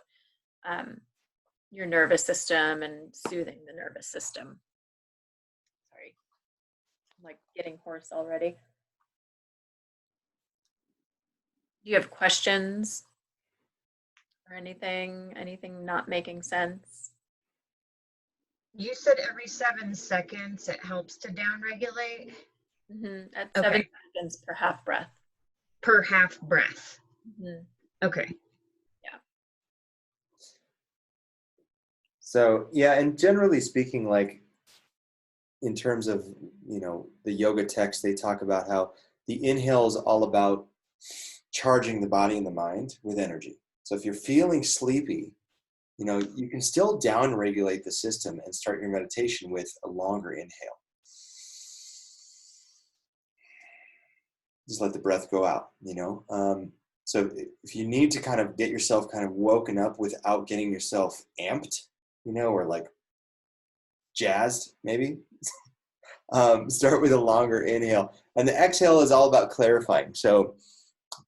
your nervous system and soothing the nervous system. Sorry, I'm like getting hoarse already. Do you have questions or anything not making sense? You said every 7 seconds it helps to downregulate? Mm-hmm. At 7 seconds per half breath. Per half breath. Mm-hmm. Okay. Yeah. So yeah, and generally speaking, like in terms of, you know, the yoga text, they talk about how the inhale is all about charging the body and the mind with energy. So if you're feeling sleepy, you know, you can still down-regulate the system and start your meditation with a longer inhale. Just let the breath go out, you know. So if you need to kind of get yourself kind of woken up without getting yourself amped, you know, or like jazzed maybe, Start with a longer inhale. And the exhale is all about clarifying. So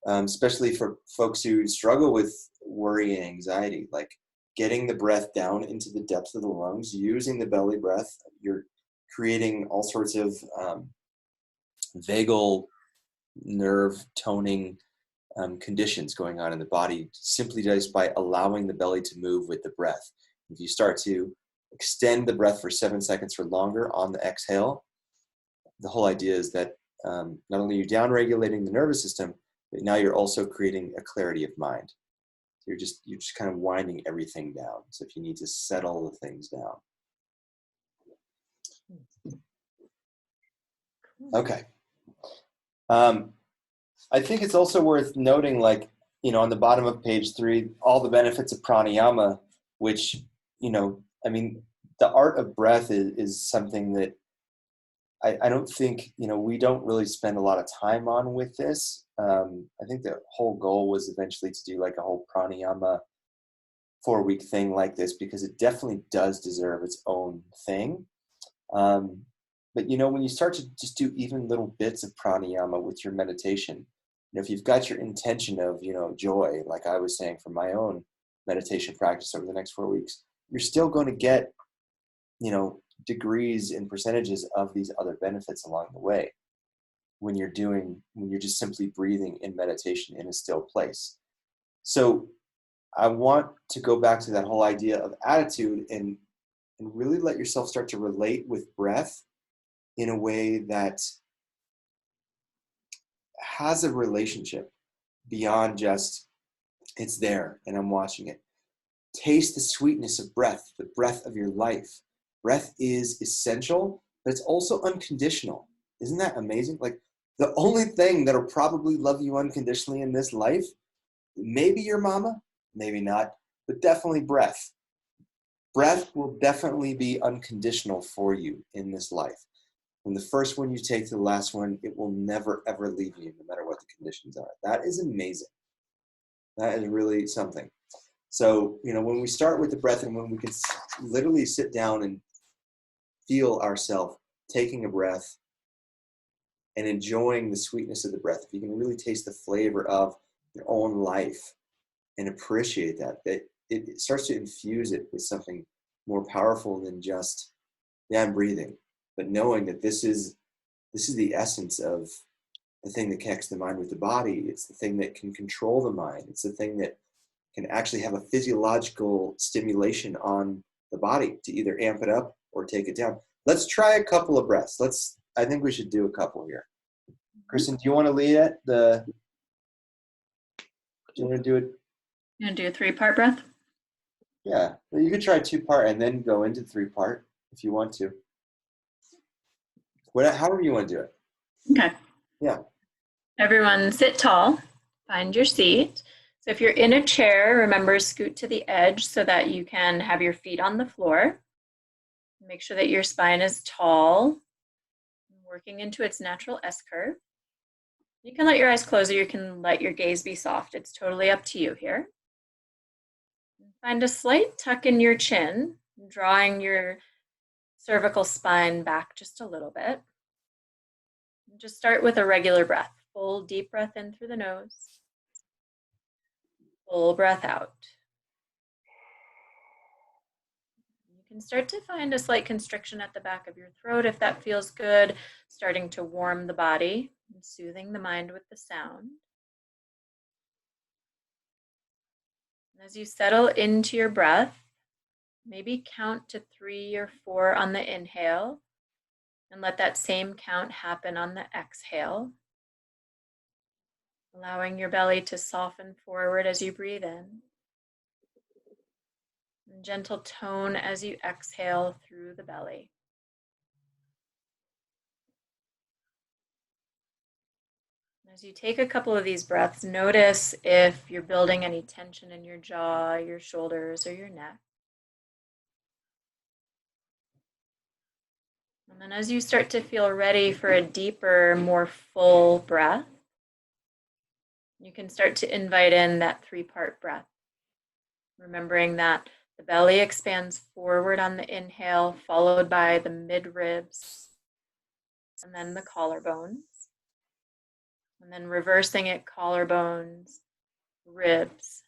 especially for folks who struggle with worry and anxiety, like getting the breath down into the depths of the lungs, using the belly breath, you're creating all sorts of vagal nerve toning conditions going on in the body simply just by allowing the belly to move with the breath. If you start to extend the breath for 7 seconds or longer on the exhale, the whole idea is that not only are you down-regulating the nervous system, but now you're also creating a clarity of mind. So you're just kind of winding everything down. So if you need to settle the things down. Okay. I think it's also worth noting, like, on the bottom of page 3, all the benefits of pranayama, which, the art of breath is something that I don't think, we don't really spend a lot of time on with this. I think the whole goal was eventually to do like a whole pranayama 4-week thing like this, because it definitely does deserve its own thing. But, when you start to just do even little bits of pranayama with your meditation, if you've got your intention of, joy, like I was saying for my own meditation practice over the next 4 weeks, you're still going to get, degrees and percentages of these other benefits along the way when you're just simply breathing in meditation in a still place. So I want to go back to that whole idea of attitude and really let yourself start to relate with breath in a way that has a relationship beyond just it's there and I'm watching it. Taste the sweetness of breath, the breath of your life. Breath is essential, but it's also unconditional. Isn't that amazing? Like, the only thing that'll probably love you unconditionally in this life, maybe your mama, maybe not, but definitely breath. Breath will definitely be unconditional for you in this life. From the first one you take to the last one, it will never, ever leave you, no matter what the conditions are. That is amazing. That is really something. So, when we start with the breath and when we can literally sit down and feel ourselves taking a breath and enjoying the sweetness of the breath, if you can really taste the flavor of your own life and appreciate that it starts to infuse it with something more powerful than just, yeah, I'm breathing, but knowing that this is the essence of the thing that connects the mind with the body. It's the thing that can control the mind. It's the thing that can actually have a physiological stimulation on the body to either amp it up or take it down. Let's try a couple of breaths. I think we should do a couple here. Kristen, do you want to lead it? Do you want to do it? You want to do a 3-part breath? Yeah, well, you could try 2-part and then go into 3-part if you want to. However you want to do it. Okay. Yeah. Everyone sit tall, find your seat. So if you're in a chair, remember, scoot to the edge so that you can have your feet on the floor. Make sure that your spine is tall, working into its natural S-curve. You can let your eyes close or you can let your gaze be soft. It's totally up to you here. Find a slight tuck in your chin, drawing your cervical spine back just a little bit. Just start with a regular breath. Full deep breath in through the nose. Full breath out. You can start to find a slight constriction at the back of your throat if that feels good, starting to warm the body and soothing the mind with the sound. And as you settle into your breath, maybe count to 3 or 4 on the inhale and let that same count happen on the exhale, allowing your belly to soften forward as you breathe in. And gentle tone as you exhale through the belly. As you take a couple of these breaths, notice if you're building any tension in your jaw, your shoulders, or your neck. And then as you start to feel ready for a deeper, more full breath, you can start to invite in that 3-part breath. Remembering that the belly expands forward on the inhale, followed by the mid-ribs, and then the collarbones. And then reversing it, collarbones, ribs,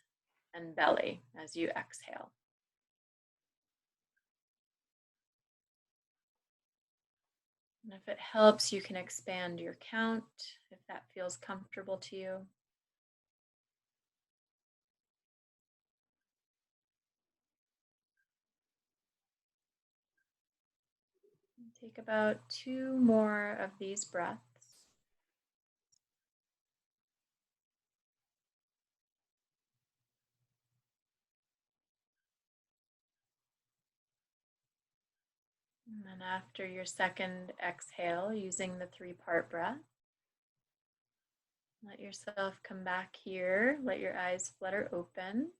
and belly as you exhale. And if it helps, you can expand your count if that feels comfortable to you. Take about 2 more of these breaths. And then after your second exhale, using the 3-part breath, let yourself come back here. Let your eyes flutter open.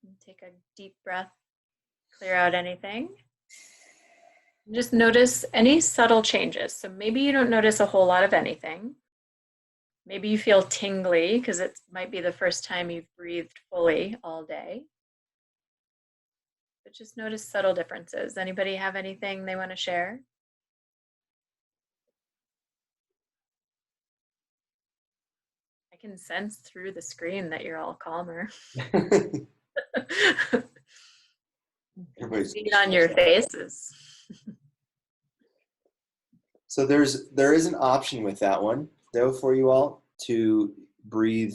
And take a deep breath, clear out anything. Just notice any subtle changes. So maybe you don't notice a whole lot of anything. Maybe you feel tingly because it might be the first time you've breathed fully all day. But just notice subtle differences. Anybody have anything they want to share? I can sense through the screen that you're all calmer. See it on your faces. So there is an option with that one, though, for you all to breathe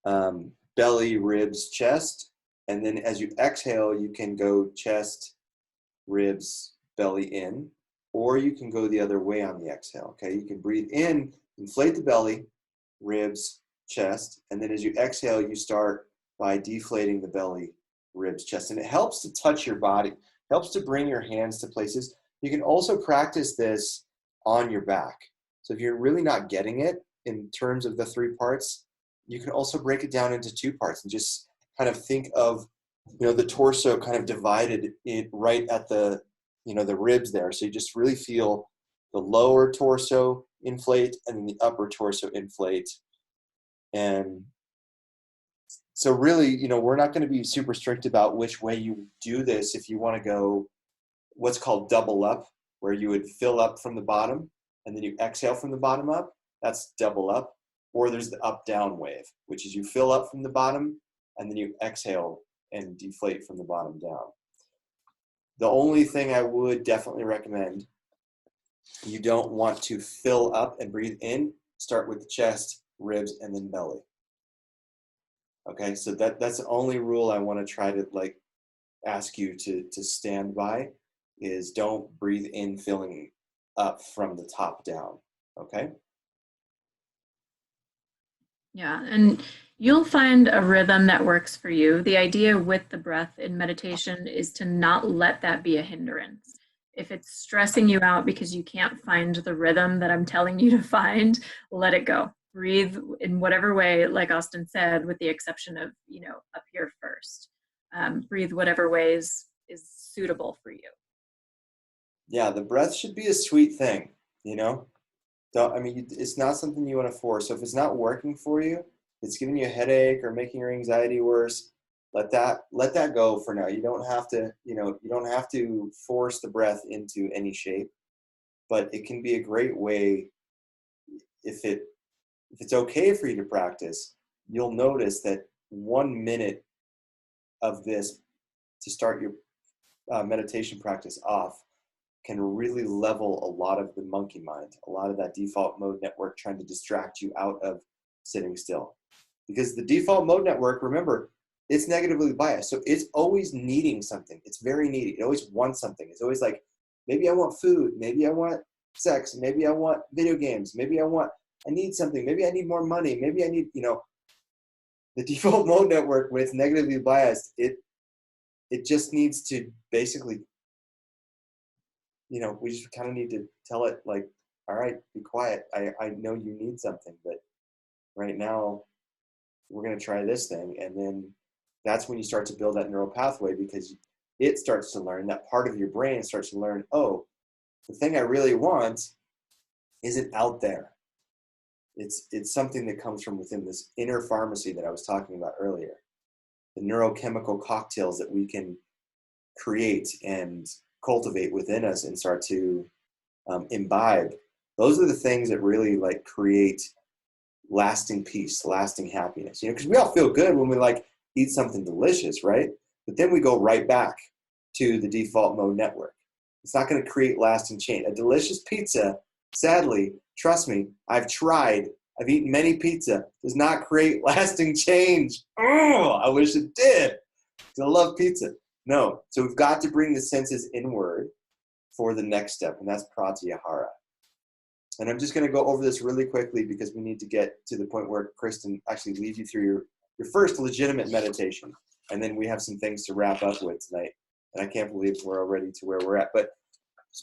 belly, ribs, chest, and then as you exhale, you can go chest, ribs, belly in, or you can go the other way on the exhale. Okay, you can breathe in, inflate the belly, ribs, chest, and then as you exhale, you start by deflating the belly, ribs, chest, and it helps to touch your body, helps to bring your hands to places. You can also practice this on your back. So if you're really not getting it in terms of the 3 parts, you can also break it down into 2 parts and just kind of think of, the torso kind of divided it right at the, the ribs there. So you just really feel the lower torso inflate and then the upper torso inflate. And so really, we're not going to be super strict about which way you do this. If you want to go what's called double up, where you would fill up from the bottom and then you exhale from the bottom up, that's double up. Or there's the up down wave, which is you fill up from the bottom and then you exhale and deflate from the bottom down. The only thing I would definitely recommend, you don't want to fill up and breathe in, start with the chest, ribs, and then belly. Okay, so that's the only rule I want to try to ask you to stand by, is don't breathe in filling up from the top down. Okay? Yeah, and you'll find a rhythm that works for you. The idea with the breath in meditation is to not let that be a hindrance. If it's stressing you out because you can't find the rhythm that I'm telling you to find, let it go. Breathe in whatever way, like Austin said, with the exception of, up here first. Breathe whatever ways is suitable for you. Yeah, the breath should be a sweet thing, it's not something you want to force. So if it's not working for you, it's giving you a headache or making your anxiety worse, let that go for now. You don't have to, you don't have to force the breath into any shape, but it can be a great way. If it's okay for you to practice, you'll notice that 1 minute of this to start your meditation practice off can really level a lot of the monkey mind, a lot of that default mode network trying to distract you out of sitting still. Because the default mode network, remember, it's negatively biased. So it's always needing something. It's very needy. It always wants something. It's always like, maybe I want food. Maybe I want sex. Maybe I want video games. Maybe I need something. Maybe I need more money. Maybe I need, the default mode network, when it's negatively biased, it just needs to basically, we just kind of need to tell it all right, be quiet. I know you need something, but right now we're going to try this thing. And then that's when you start to build that neural pathway, because it starts to learn, that part of your brain starts to learn, oh, the thing I really want isn't out there. It's something that comes from within this inner pharmacy that I was talking about earlier. The neurochemical cocktails that we can create and cultivate within us and start to imbibe. Those are the things that really like create lasting peace, lasting happiness. Because we all feel good when we like eat something delicious, right? But then we go right back to the default mode network. It's not going to create lasting change. A delicious pizza, sadly, trust me, I've tried. I've eaten many pizza. Does not create lasting change. Oh, I wish it did. I love pizza. No. So we've got to bring the senses inward for the next step, and that's pratyahara. And I'm just going to go over this really quickly because we need to get to the point where Kristen actually leads you through your first legitimate meditation. And then we have some things to wrap up with tonight. And I can't believe we're already to where we're at. But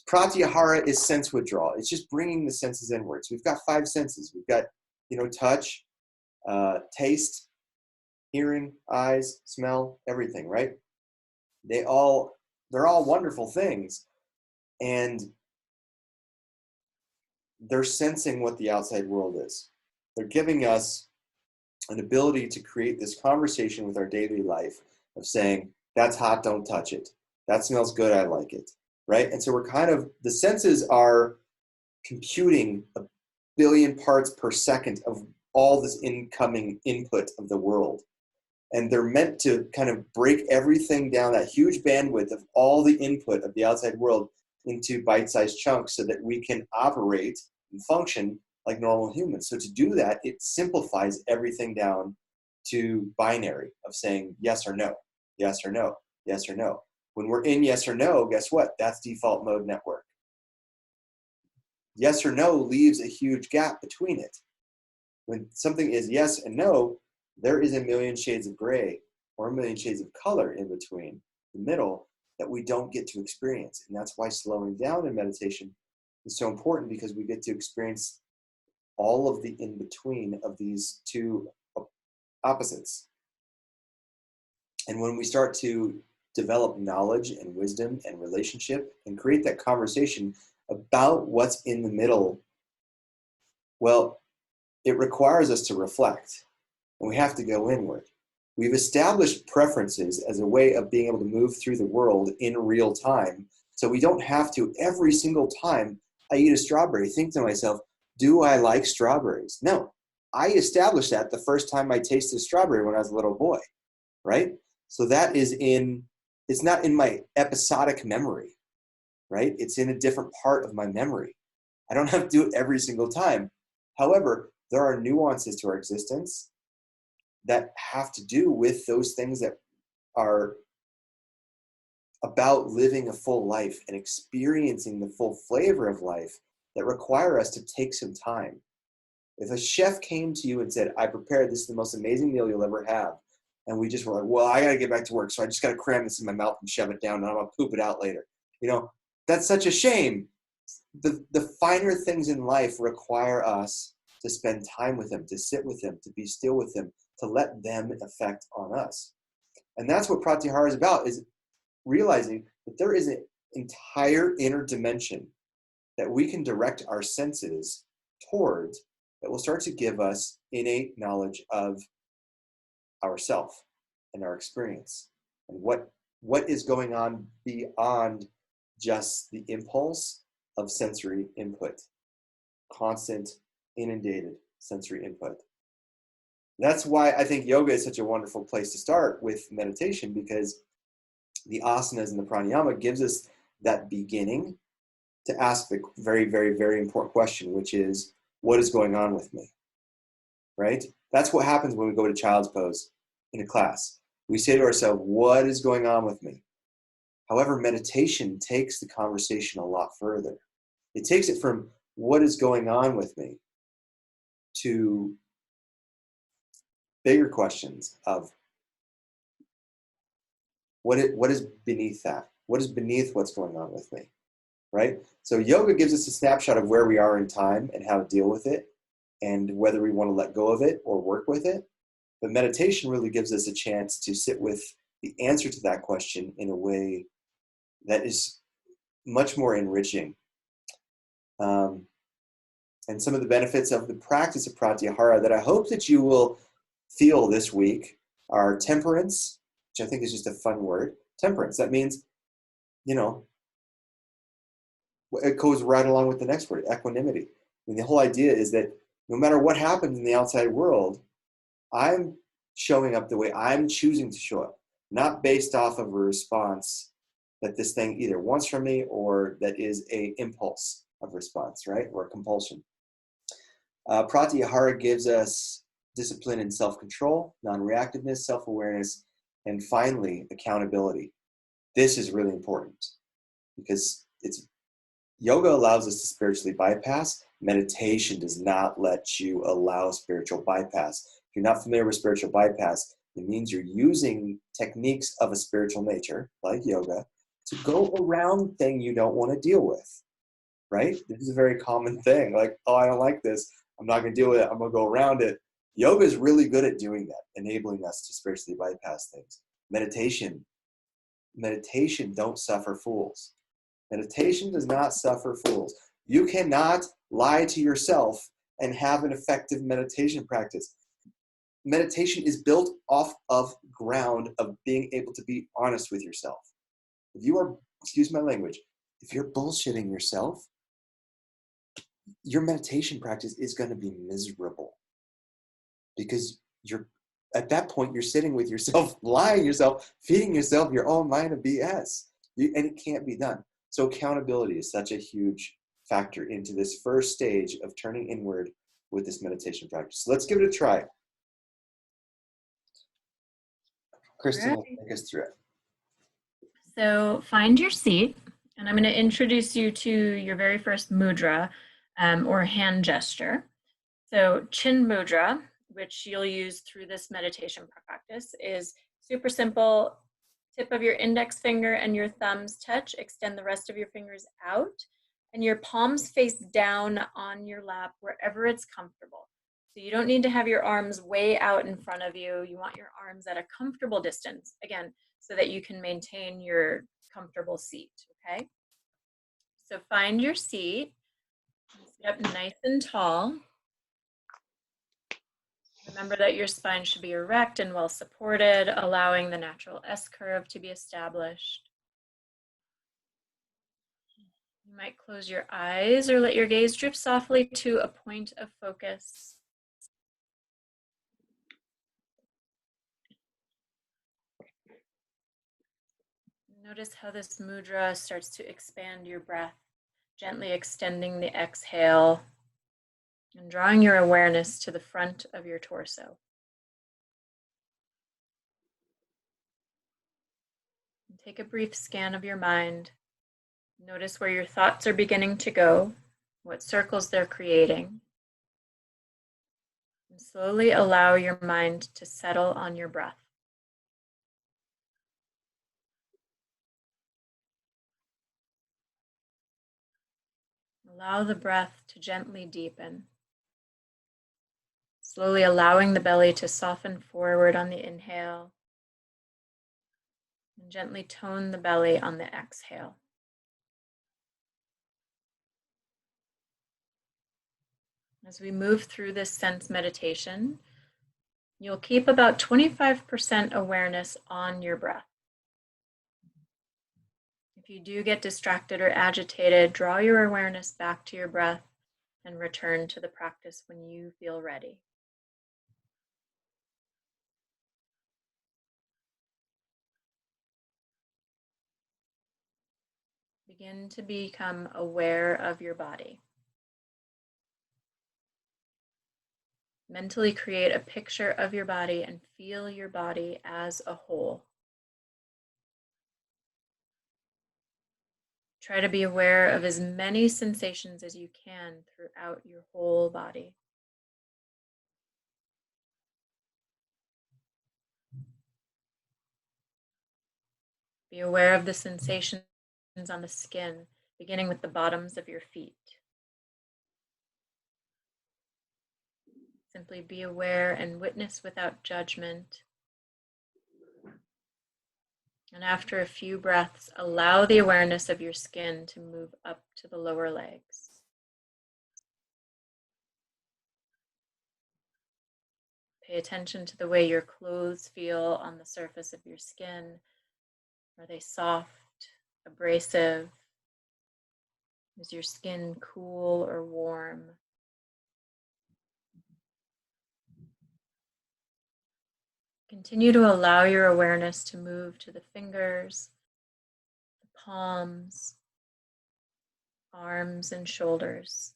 pratyahara is sense withdrawal. It's just bringing the senses inward. So we've got 5 senses. We've got, touch, taste, hearing, eyes, smell, everything, right? They're all wonderful things. And they're sensing what the outside world is. They're giving us an ability to create this conversation with our daily life of saying, that's hot, don't touch it. That smells good, I like it, right? And so the senses are computing 1 billion parts per second of all this incoming input of the world. And they're meant to kind of break everything down, that huge bandwidth of all the input of the outside world, into bite-sized chunks so that we can operate and function like normal humans. So to do that, it simplifies everything down to binary of saying yes or no, yes or no, yes or no. When we're in yes or no, guess what? That's default mode network. Yes or no leaves a huge gap between it. When something is yes and no, there is 1 million shades of gray or 1 million shades of color in between, the middle, that we don't get to experience. And that's why slowing down in meditation is so important, because we get to experience all of the in-between of these two opposites. And when we start to develop knowledge and wisdom and relationship and create that conversation about what's in the middle, well, it requires us to reflect, and we have to go inward. We've established preferences as a way of being able to move through the world in real time, so we don't have to, every single time I eat a strawberry, think to myself, do I like strawberries? No, I established that the first time I tasted a strawberry when I was a little boy, right? So that is it's not in my episodic memory, right? It's in a different part of my memory. I don't have to do it every single time. However, there are nuances to our existence that have to do with those things that are about living a full life and experiencing the full flavor of life that require us to take some time. If a chef came to you and said, I prepared this is the most amazing meal you'll ever have, and we just were like, well, I got to get back to work, so I just got to cram this in my mouth and shove it down, and I'm going to poop it out later. That's such a shame. The finer things in life require us to spend time with them, to sit with them, to be still with them, to let them affect on us. And that's what pratyahara is about, is realizing that there is an entire inner dimension that we can direct our senses towards that will start to give us innate knowledge of ourself and our experience and what is going on beyond just the impulse of sensory input, constant, inundated sensory input. That's why I think yoga is such a wonderful place to start with meditation, because the asanas and the pranayama gives us that beginning to ask the very, very, very important question, which is, what is going on with me, right? That's what happens when we go to child's pose in a class. We say to ourselves, what is going on with me? However, meditation takes the conversation a lot further. It takes it from what is going on with me to bigger questions of what is beneath that? What is beneath what's going on with me, right? So yoga gives us a snapshot of where we are in time and how to deal with it and whether we want to let go of it or work with it. But meditation really gives us a chance to sit with the answer to that question in a way that is much more enriching. And some of the benefits of the practice of pratyahara that I hope that you will feel this week are temperance, which I think is just a fun word. Temperance, that means, it goes right along with the next word, equanimity. I mean, the whole idea is that no matter what happens in the outside world, I'm showing up the way I'm choosing to show up, not based off of a response that this thing either wants from me or that is a impulse of response, right? Or a compulsion. Pratyahara gives us discipline and self-control, non-reactiveness, self-awareness, and finally, accountability. This is really important because yoga allows us to spiritually bypass. Meditation does not let you allow spiritual bypass. If you're not familiar with spiritual bypass, it means you're using techniques of a spiritual nature, like yoga, to go around thing you don't want to deal with, right? This is a very common thing. Like, oh, I don't like this. I'm not going to deal with it. I'm going to go around it. Yoga is really good at doing that, enabling us to spiritually bypass things. Meditation don't suffer fools. Meditation does not suffer fools. You cannot lie to yourself and have an effective meditation practice. Meditation is built off of ground of being able to be honest with yourself. If you are, excuse my language, if you're bullshitting yourself, your meditation practice is going to be miserable because at that point you're sitting with yourself, lying yourself, feeding yourself your own line of BS, and it can't be done. So accountability is such a huge factor into this first stage of turning inward with this meditation practice. So let's give it a try. Kristen will take us through it. So find your seat, and I'm going to introduce you to your very first mudra, or hand gesture. So chin mudra, which you'll use through this meditation practice, is super simple. Tip of your index finger and your thumbs touch. Extend the rest of your fingers out, and your palms face down on your lap wherever it's comfortable. So you don't need to have your arms way out in front of you. You want your arms at a comfortable distance, again, so that you can maintain your comfortable seat, okay? So find your seat. Sit up nice and tall. Remember that your spine should be erect and well supported, allowing the natural S-curve to be established. You might close your eyes or let your gaze drift softly to a point of focus. Notice how this mudra starts to expand your breath, gently extending the exhale and drawing your awareness to the front of your torso. And take a brief scan of your mind. Notice where your thoughts are beginning to go, what circles they're creating. And slowly allow your mind to settle on your breath. Allow the breath to gently deepen. Slowly allowing the belly to soften forward on the inhale. And gently tone the belly on the exhale. As we move through this sense meditation, you'll keep about 25% awareness on your breath. If you do get distracted or agitated, draw your awareness back to your breath and return to the practice when you feel ready. Begin to become aware of your body. Mentally create a picture of your body and feel your body as a whole. Try to be aware of as many sensations as you can throughout your whole body. Be aware of the sensations on the skin, beginning with the bottoms of your feet. Simply be aware and witness without judgment. And after a few breaths, allow the awareness of your skin to move up to the lower legs. Pay attention to the way your clothes feel on the surface of your skin. Are they soft, abrasive, Is your skin cool or warm? Continue to allow your awareness to move to the fingers, the palms, arms, and shoulders.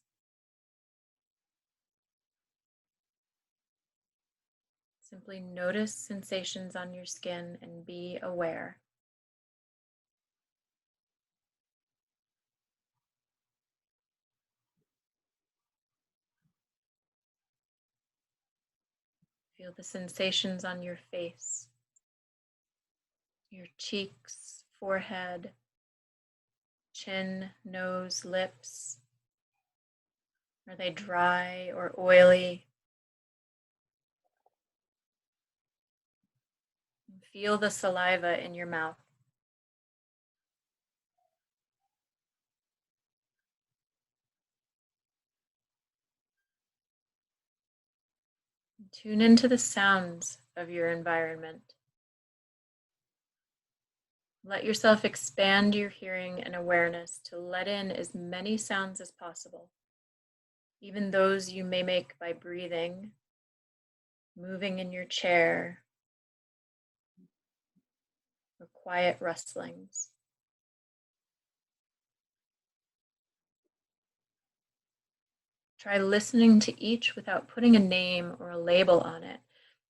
Simply notice sensations on your skin and be aware. Feel the sensations on your face, your cheeks, forehead, chin, nose, lips. Are they dry or oily? Feel the saliva in your mouth. Tune into the sounds of your environment. Let yourself expand your hearing and awareness to let in as many sounds as possible, even those you may make by breathing, moving in your chair, or quiet rustlings. Try listening to each without putting a name or a label on it.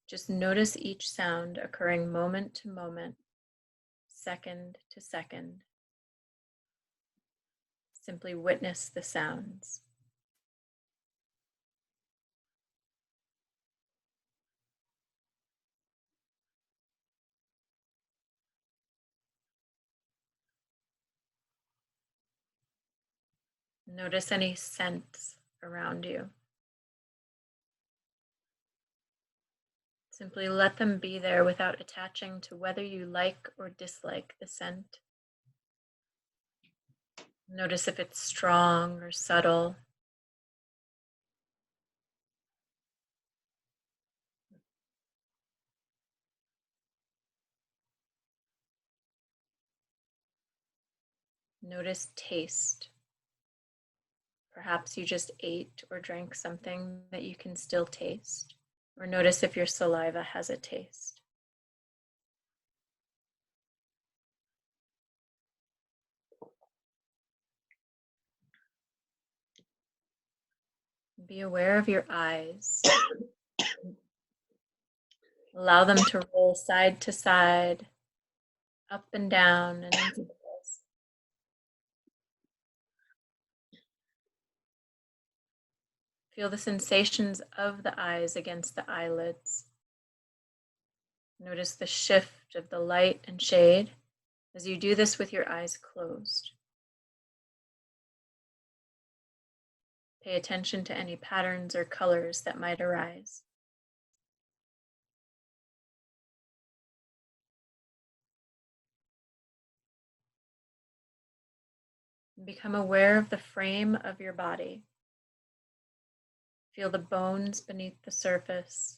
Just notice each sound occurring moment to moment, second to second. Simply witness the sounds. Notice any scents around you. Simply let them be there without attaching to whether you like or dislike the scent. Notice if it's strong or subtle. Notice taste. Perhaps you just ate or drank something that you can still taste. Or notice if your saliva has a taste. Be aware of your eyes. Allow them to roll side to side, up and down, and into place. Feel the sensations of the eyes against the eyelids. Notice the shift of the light and shade as you do this with your eyes closed. Pay attention to any patterns or colors that might arise. Become aware of the frame of your body. Feel the bones beneath the surface.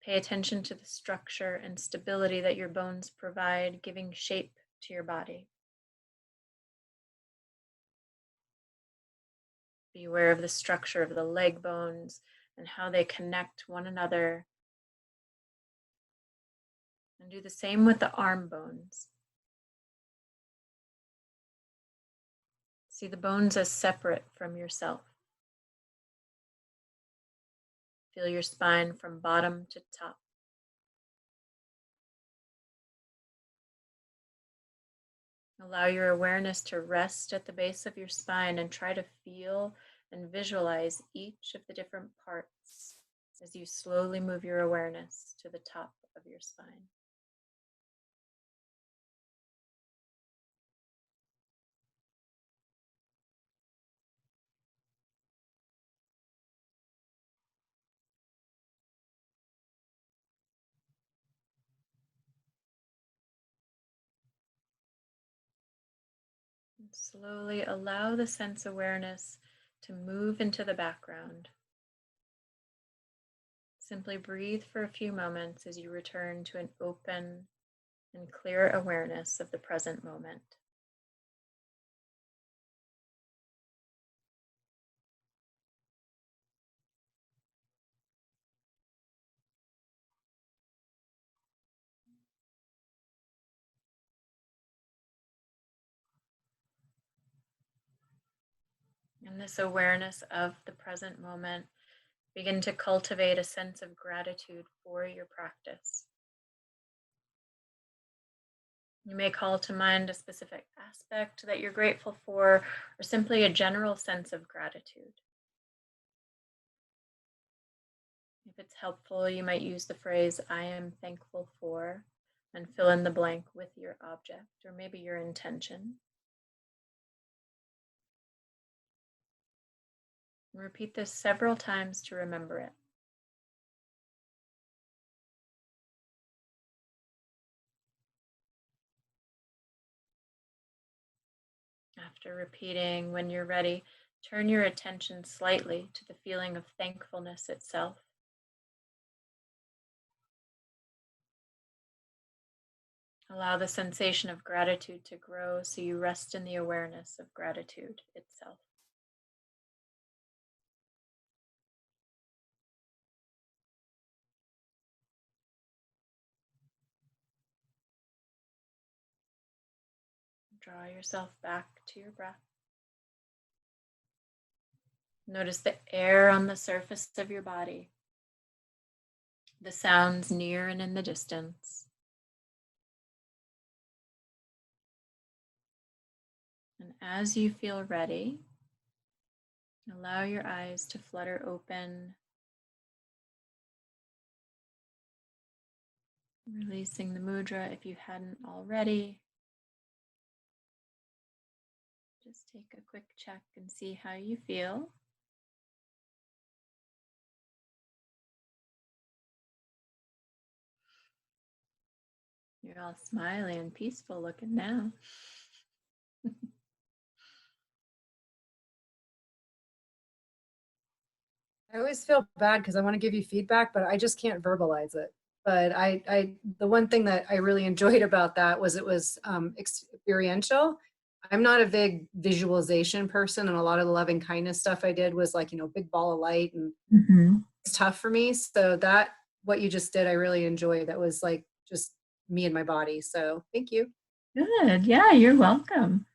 Pay attention to the structure and stability that your bones provide, giving shape to your body. Be aware of the structure of the leg bones and how they connect one another. And do the same with the arm bones. See the bones as separate from yourself. Feel your spine from bottom to top. Allow your awareness to rest at the base of your spine and try to feel and visualize each of the different parts as you slowly move your awareness to the top of your spine. And slowly allow the sense awareness to move into the background. Simply breathe for a few moments as you return to an open and clear awareness of the present moment. And this awareness of the present moment, begin to cultivate a sense of gratitude for your practice. You may call to mind a specific aspect that you're grateful for, or simply a general sense of gratitude. If it's helpful, you might use the phrase, I am thankful for, and fill in the blank with your object or maybe your intention. And repeat this several times to remember it. After repeating, when you're ready, turn your attention slightly to the feeling of thankfulness itself. Allow the sensation of gratitude to grow so you rest in the awareness of gratitude itself. Draw yourself back to your breath. Notice the air on the surface of your body, the sounds near and in the distance. And as you feel ready, allow your eyes to flutter open, releasing the mudra if you hadn't already. Just take a quick check and see how you feel. You're all smiley and peaceful looking now. I always feel bad because I want to give you feedback, but I just can't verbalize it. But the one thing that I really enjoyed about that was it was experiential. I'm not a big visualization person, and a lot of the loving kindness stuff I did was like, big ball of light, and it's tough for me. So that, what you just did, I really enjoyed. That was like just me and my body. So thank you. Good. Yeah, you're welcome.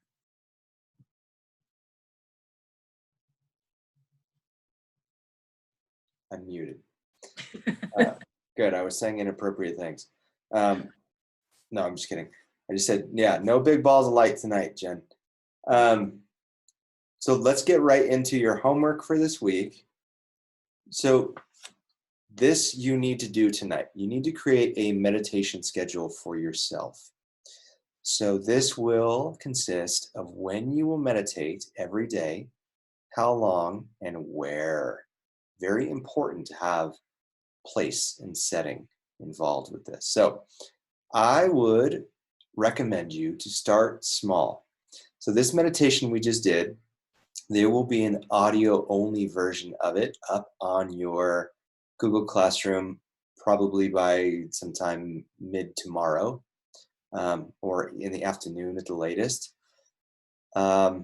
I'm muted. Good. I was saying inappropriate things. No, I'm just kidding. I just said, yeah, no big balls of light tonight, Jen. So let's get right into your homework for this week. So this you need to do tonight. You need to create a meditation schedule for yourself. So this will consist of when you will meditate every day, how long, and where. Very important to have place and setting involved with this. So I would recommend you to start small. So this meditation we just did, there will be an audio only version of it up on your Google Classroom probably by sometime mid tomorrow or in the afternoon at the latest. So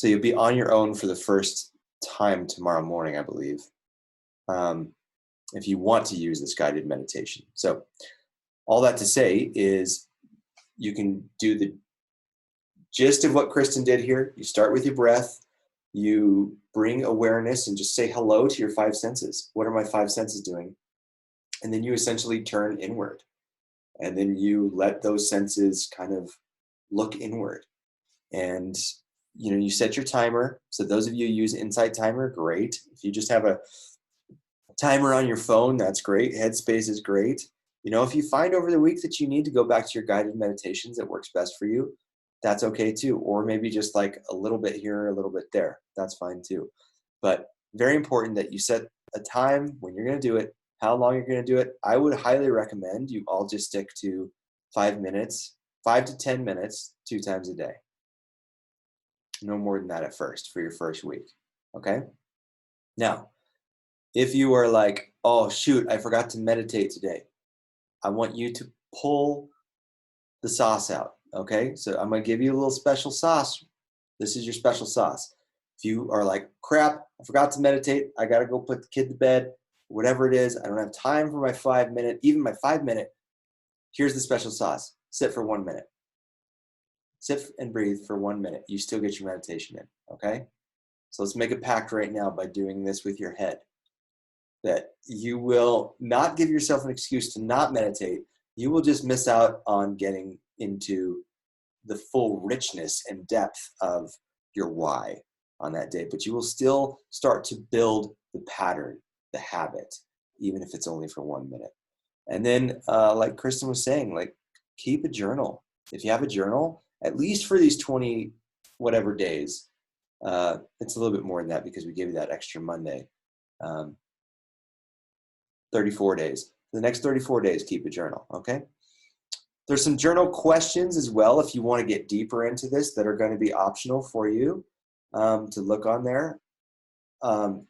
you'll be on your own for the first time tomorrow morning, I believe, if you want to use this guided meditation. So all that to say is you can do the gist of what Kristen did here. You start with your breath. You bring awareness and just say hello to your five senses. What are my five senses doing? And then you essentially turn inward. And then you let those senses kind of look inward. And you set your timer. So those of you who use Insight Timer, great. If you just have a timer on your phone, that's great. Headspace is great. If you find over the week that you need to go back to your guided meditations that works best for you, that's okay too. Or maybe just like a little bit here, a little bit there. That's fine too. But very important that you set a time when you're going to do it, how long you're going to do it. I would highly recommend you all just stick to 5 minutes, 5 to 10 minutes, 2 times a day. No more than that at first for your first week. Okay? Now, if you are like, oh shoot, I forgot to meditate today, I want you to pull the sauce out. Okay, so I'm going to give you a little special sauce. This is your special sauce. If you are like, crap, I forgot to meditate, I got to go put the kid to bed, whatever it is, I don't have time for my 5 minute, even my 5 minute, here's the special sauce. Sit for 1 minute. Sit and breathe for 1 minute. You still get your meditation in, okay? So let's make a pact right now by doing this with your head, that you will not give yourself an excuse to not meditate. You will just miss out on getting into the full richness and depth of your why on that day, but you will still start to build the pattern, the habit, even if it's only for 1 minute. And then, like Kristen was saying, like, keep a journal. If you have a journal, at least for these 20 whatever days, it's a little bit more than that because we gave you that extra Monday. 34 days. For the next 34 days, keep a journal, okay? There's some journal questions as well if you want to get deeper into this that are going to be optional for you to look on there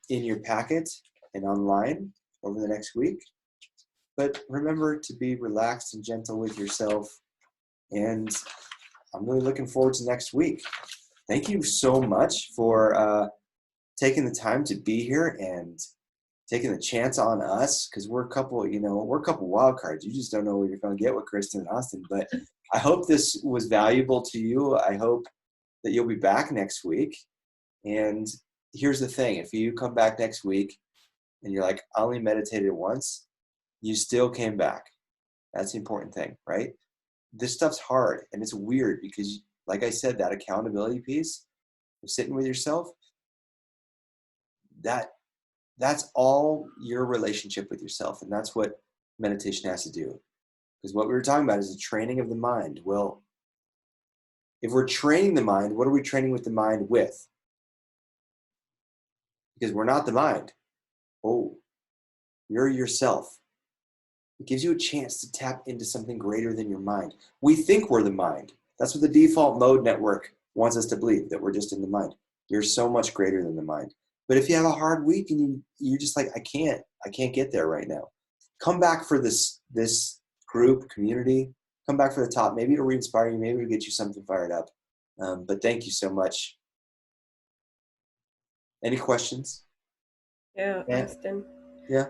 in your packet and online over the next week. But remember to be relaxed and gentle with yourself. And I'm really looking forward to next week. Thank you so much for taking the time to be here and taking the chance on us, because we're a couple wild cards. You just don't know what you're going to get with Kristen and Austin. But I hope this was valuable to you. I hope that you'll be back next week. And here's the thing. If you come back next week and you're like, I only meditated once, you still came back. That's the important thing, right? This stuff's hard and it's weird because, like I said, that accountability piece of sitting with yourself, that's all your relationship with yourself. And that's what meditation has to do. Because what we were talking about is the training of the mind. Well, if we're training the mind, what are we training with the mind with? Because we're not the mind. Oh, you're yourself. It gives you a chance to tap into something greater than your mind. We think we're the mind. That's what the default mode network wants us to believe, that we're just in the mind. You're so much greater than the mind. But if you have a hard week and you're just like, I can't get there right now. Come back for this group, community. Come back for the top. Maybe it'll re-inspire you. Maybe it'll get you something fired up. But thank you so much. Any questions? Yeah, Austin. Yeah.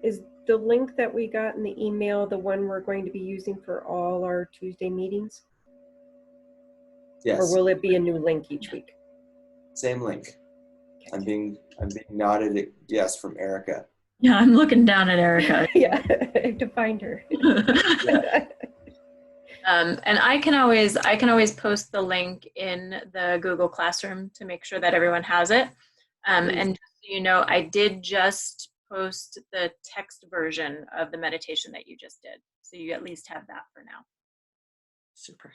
Is the link that we got in the email the one we're going to be using for all our Tuesday meetings? Yes. Or will it be a new link each week? Same link. I'm being nodded at yes from Erica. Yeah, I'm looking down at Erica. Yeah, I have to find her. Yeah. And I can always post the link in the Google Classroom to make sure that everyone has it. And just so you know, I did just post the text version of the meditation that you just did. So you at least have that for now. Super.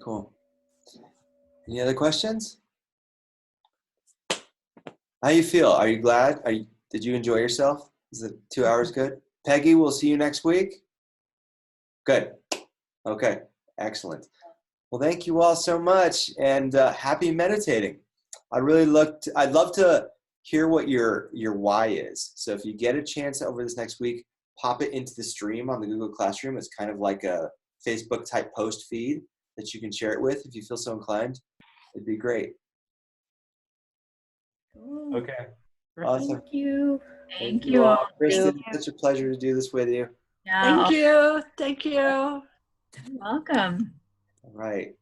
Cool. Any other questions? How you feel? Are you glad? Did you enjoy yourself? Is the 2 hours good? Peggy, we'll see you next week. Good. Okay. Excellent. Well, thank you all so much, and happy meditating. I'd love to hear what your why is. So if you get a chance over this next week, pop it into the stream on the Google Classroom. It's kind of like a Facebook type post feed that you can share it with if you feel so inclined. It'd be great. Okay. Awesome. Thank you. Thank you all. Kristen, such a pleasure to do this with you. Yeah. Thank you. Thank you. You're welcome. All right.